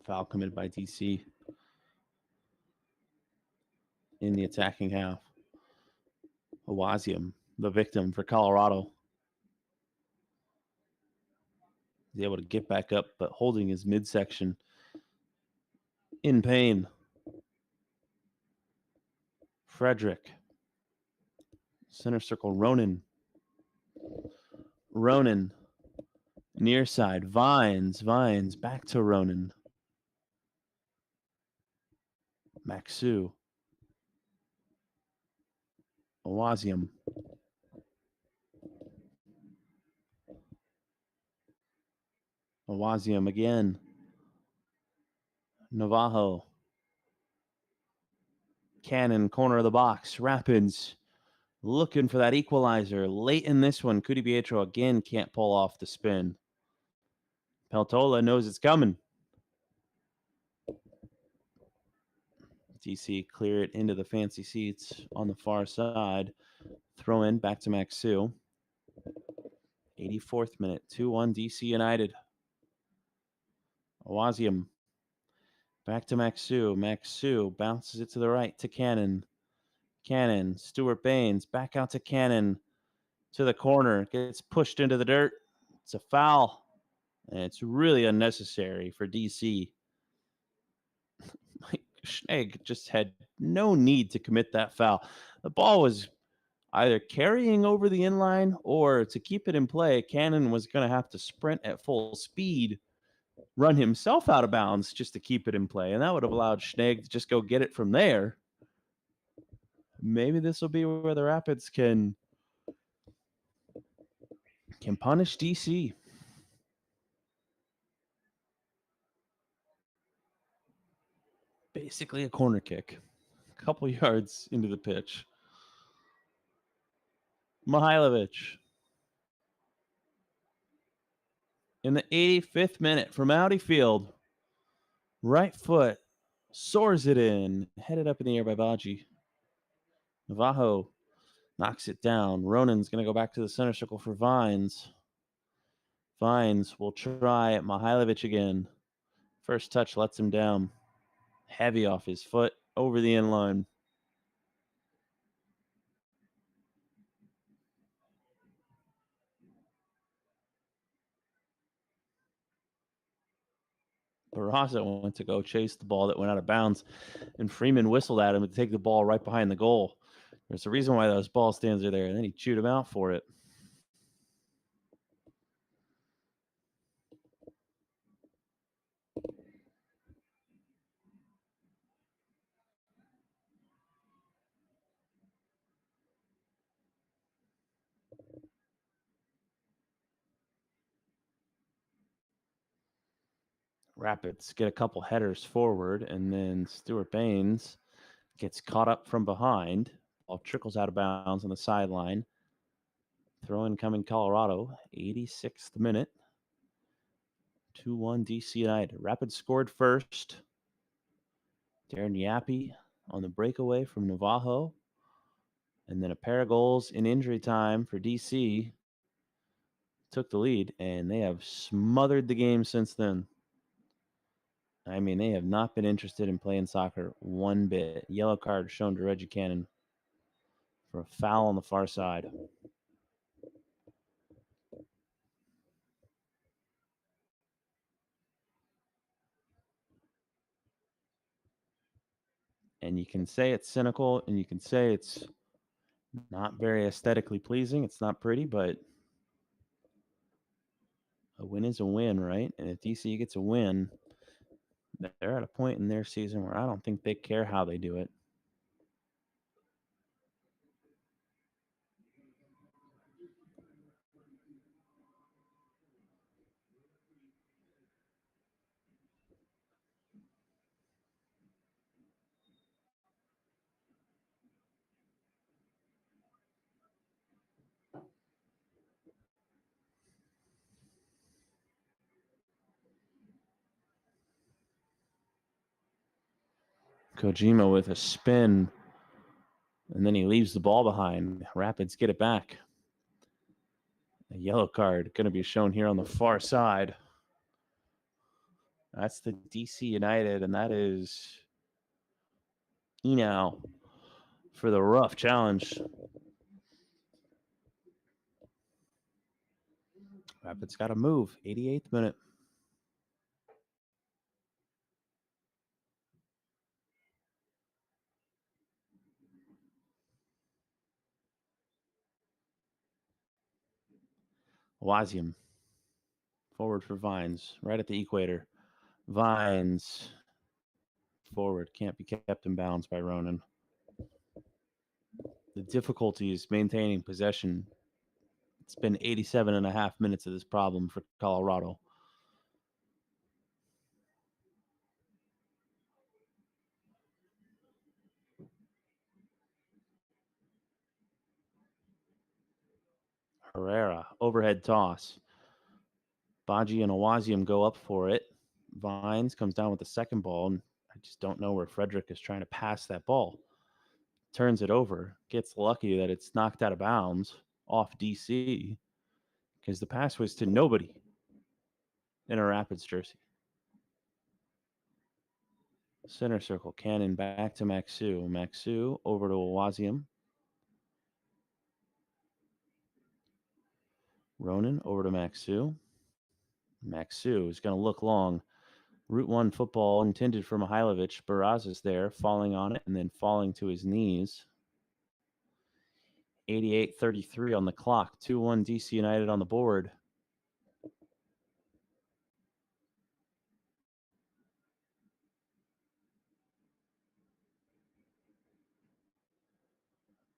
Foul committed by DC in the attacking half. Awazium, the victim for Colorado. He's able to get back up, but holding his midsection in pain. Frederick. Center circle, Ronan. Ronan. Near side, Vines. Vines back to Ronan. Maxu. Awazium. Awazium again. Navajo. Cannon, corner of the box. Rapids looking for that equalizer. Late in this one, Cudi Pietro again can't pull off the spin. Peltola knows it's coming. DC clear it into the fancy seats on the far side. Throw in back to Maxu. 84th minute, 2-1 DC United. Awazium. Back to Maxu. Maxu bounces it to the right to Cannon. Cannon. Stuart Baines. Back out to Cannon. To the corner. Gets pushed into the dirt. It's a foul. And it's really unnecessary for DC. Mike Schnegg just had no need to commit that foul. The ball was either carrying over the inline or to keep it in play, Cannon was going to have to sprint at full speed, run himself out of bounds just to keep it in play. And that would have allowed Schnegg to just go get it from there. Maybe this will be where the Rapids can punish DC. Basically a corner kick. A couple yards into the pitch. Mihailovic. In the 85th minute from Audi Field. Right foot. Soars it in. Headed up in the air by Baji. Navajo knocks it down. Ronan's going to go back to the center circle for Vines. Vines will try Mihailovic again. First touch lets him down. Heavy off his foot over the inline. Barraza went to go chase the ball that went out of bounds, and Freeman whistled at him to take the ball right behind the goal. There's a reason why those ball stands are there, and then he chewed him out for it. Rapids get a couple headers forward, and then Stuart Baines gets caught up from behind. Ball trickles out of bounds on the sideline. Throw in coming Colorado, 86th minute. 2-1 DC United. Rapids scored first. Darren Yappy on the breakaway from Navajo. And then a pair of goals in injury time for DC took the lead, and they have smothered the game since then. I mean, they have not been interested in playing soccer one bit. Yellow card shown to Reggie Cannon for a foul on the far side. And you can say it's cynical, and you can say it's not very aesthetically pleasing. It's not pretty, but a win is a win, right? And if DC gets a win, they're at a point in their season where I don't think they care how they do it. Kojima with a spin, and then he leaves the ball behind. Rapids get it back. A yellow card going to be shown here on the far side. That's the DC United, and that is Enau for the rough challenge. Rapids got to move. 88th minute. Wazium forward for Vines, right at the equator. Vines forward, can't be kept in bounds by Ronan. The difficulty is maintaining possession. It's been 87 and a half minutes of this problem for Colorado. Herrera, overhead toss. Baji and Awazium go up for it. Vines comes down with the second ball, and I just don't know where Frederick is trying to pass that ball. Turns it over, gets lucky that it's knocked out of bounds off DC because the pass was to nobody in a Rapids jersey. Center circle, Cannon back to Maxu. Maxu over to Awazium. Ronan over to Maxu. Maxu is going to look long. Route 1 football intended for Mihailovic. Barraza's there, falling on it and then falling to his knees. 88:33 on the clock. 2-1 DC United on the board.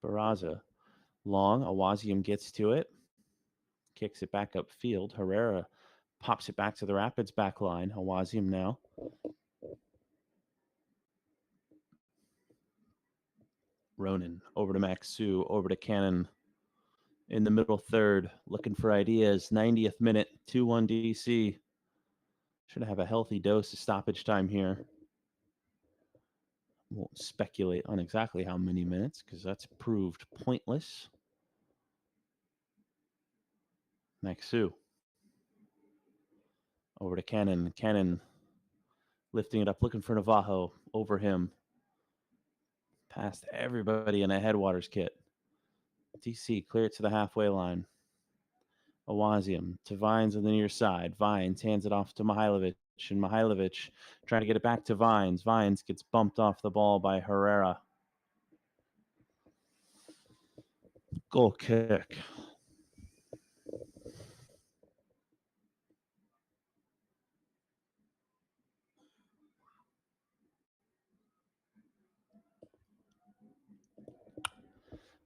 Barraza. Long. Awazium gets to it. Kicks it back upfield. Herrera pops it back to the Rapids back line. Awazium now. Ronan over to Maxu, over to Cannon in the middle third, looking for ideas. 90th minute, 2-1 DC. Should have a healthy dose of stoppage time here. Won't speculate on exactly how many minutes because that's proved pointless. Maxu over to Cannon. Cannon lifting it up, looking for Navajo. Over him. Past everybody in a Headwaters kit. DC clear it to the halfway line. Awazium to Vines on the near side. Vines hands it off to Mihailovic, and Mihailovic trying to get it back to Vines. Vines gets bumped off the ball by Herrera. Goal kick.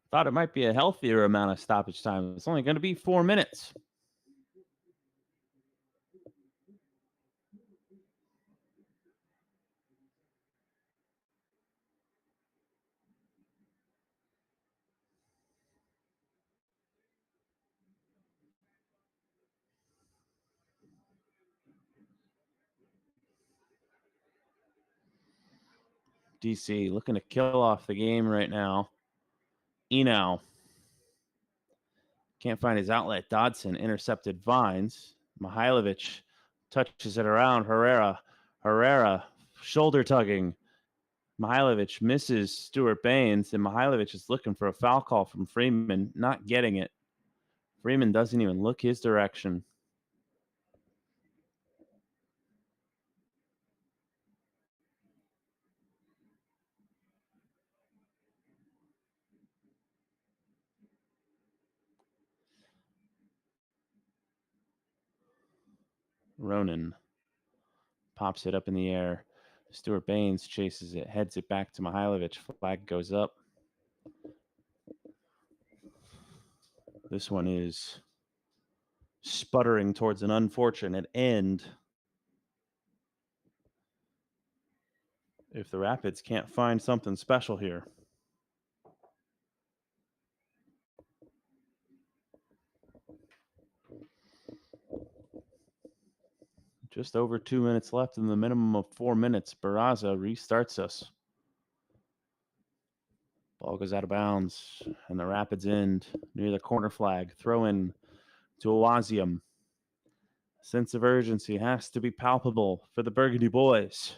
Thought it might be a healthier amount of stoppage time. It's only going to be 4 minutes. DC looking to kill off the game right now. Enow can't find his outlet. Dodson intercepted Vines. Mihailovic touches it around. Herrera shoulder tugging. Mihailovic misses Stuart Baines, and Mihailovic is looking for a foul call from Freeman, not getting it. Freeman doesn't even look his direction. Ronan pops it up in the air. Stuart Baines chases it, heads it back to Mihailovic. Flag goes up. This one is sputtering towards an unfortunate end. If the Rapids can't find something special here. Just over 2 minutes left in the minimum of 4 minutes. Barraza restarts us. Ball goes out of bounds, and the Rapids end near the corner flag. Throw in to Awazium. Sense of urgency has to be palpable for the Burgundy boys.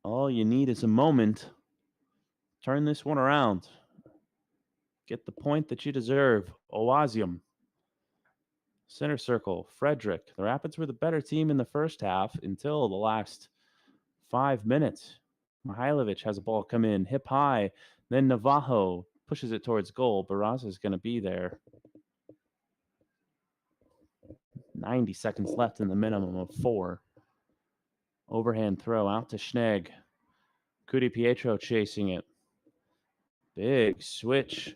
All you need is a moment. Turn this one around. Get the point that you deserve. Awazium. Center circle, Frederick. The Rapids were the better team in the first half until the last 5 minutes. Mihailovic has a ball come in, hip high. Then Navajo pushes it towards goal. Barraza is going to be there. 90 seconds left in the minimum of 4. Overhand throw out to Schnegg. Cudi Pietro chasing it. Big switch.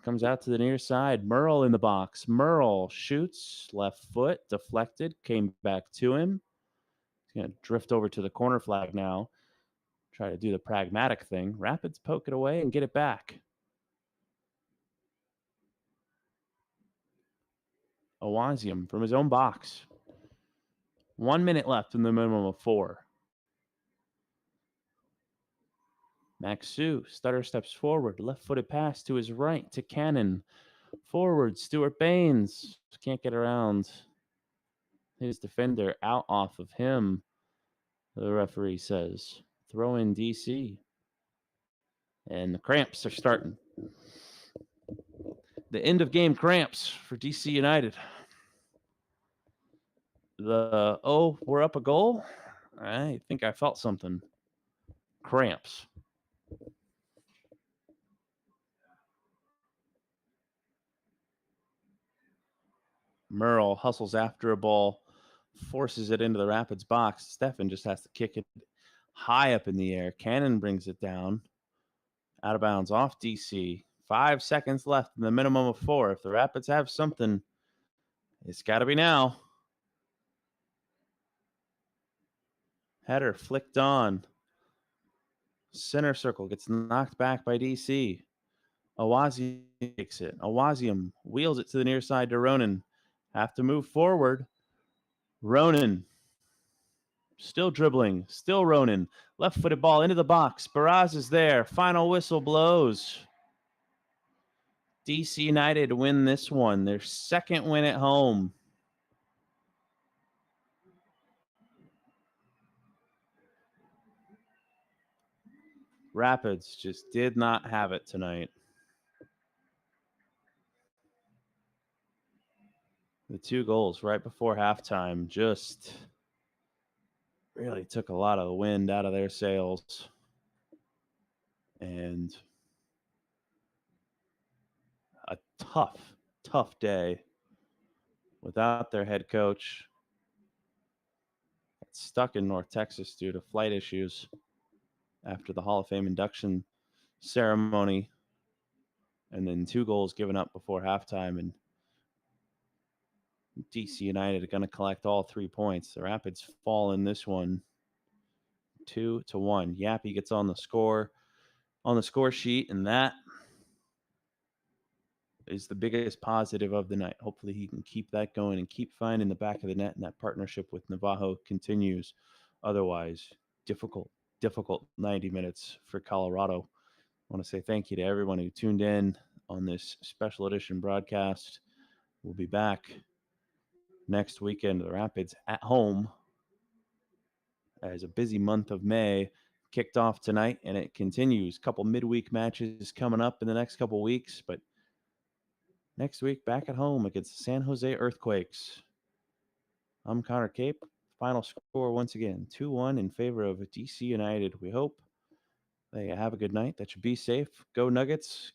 Comes out to the near side. Merle in the box. Merle shoots. Left foot. Deflected. Came back to him. He's going to drift over to the corner flag now. Try to do the pragmatic thing. Rapids poke it away and get it back. Awazium from his own box. 1 minute left in the minimum of 4. Maxu, stutter steps forward, left-footed pass to his right to Cannon. Forward, Stuart Baines. Can't get around his defender, out off of him, the referee says. Throw in DC. And the cramps are starting. The end of game cramps for DC United. We're up a goal. I think I felt something. Cramps. Merle hustles after a ball, forces it into the Rapids box. Stefan just has to kick it high up in the air. Cannon brings it down. Out of bounds off DC. 5 seconds left in the minimum of 4. If the Rapids have something, it's got to be now. Header flicked on. Center circle gets knocked back by DC. Awazi takes it. Awazium wheels it to the near side to Ronan. Have to move forward. Ronan still dribbling. Still Ronan. Left-footed ball into the box. Baraz is there. Final whistle blows. DC United win this one. Their second win at home. Rapids just did not have it tonight. The 2 goals right before halftime just really took a lot of the wind out of their sails. And a tough day without their head coach. Stuck in North Texas due to flight issues after the Hall of Fame induction ceremony. And then 2 goals given up before halftime. And DC United are going to collect all 3 points. The Rapids fall in this one 2-1. Yappy gets on the score sheet, and that is the biggest positive of the night. Hopefully he can keep that going and keep finding the back of the net, and that partnership with Navajo continues. Otherwise, difficult 90 minutes for Colorado. I want to say thank you to everyone who tuned in on this special edition broadcast. We'll be back next weekend. The Rapids at home, as a busy month of May kicked off tonight, and it continues. A couple midweek matches coming up in the next couple weeks, but next week back at home against the San Jose Earthquakes. I'm Connor Cape. Final score once again 2-1 in favor of DC United. We hope they have a good night, that you be safe. Go Nuggets.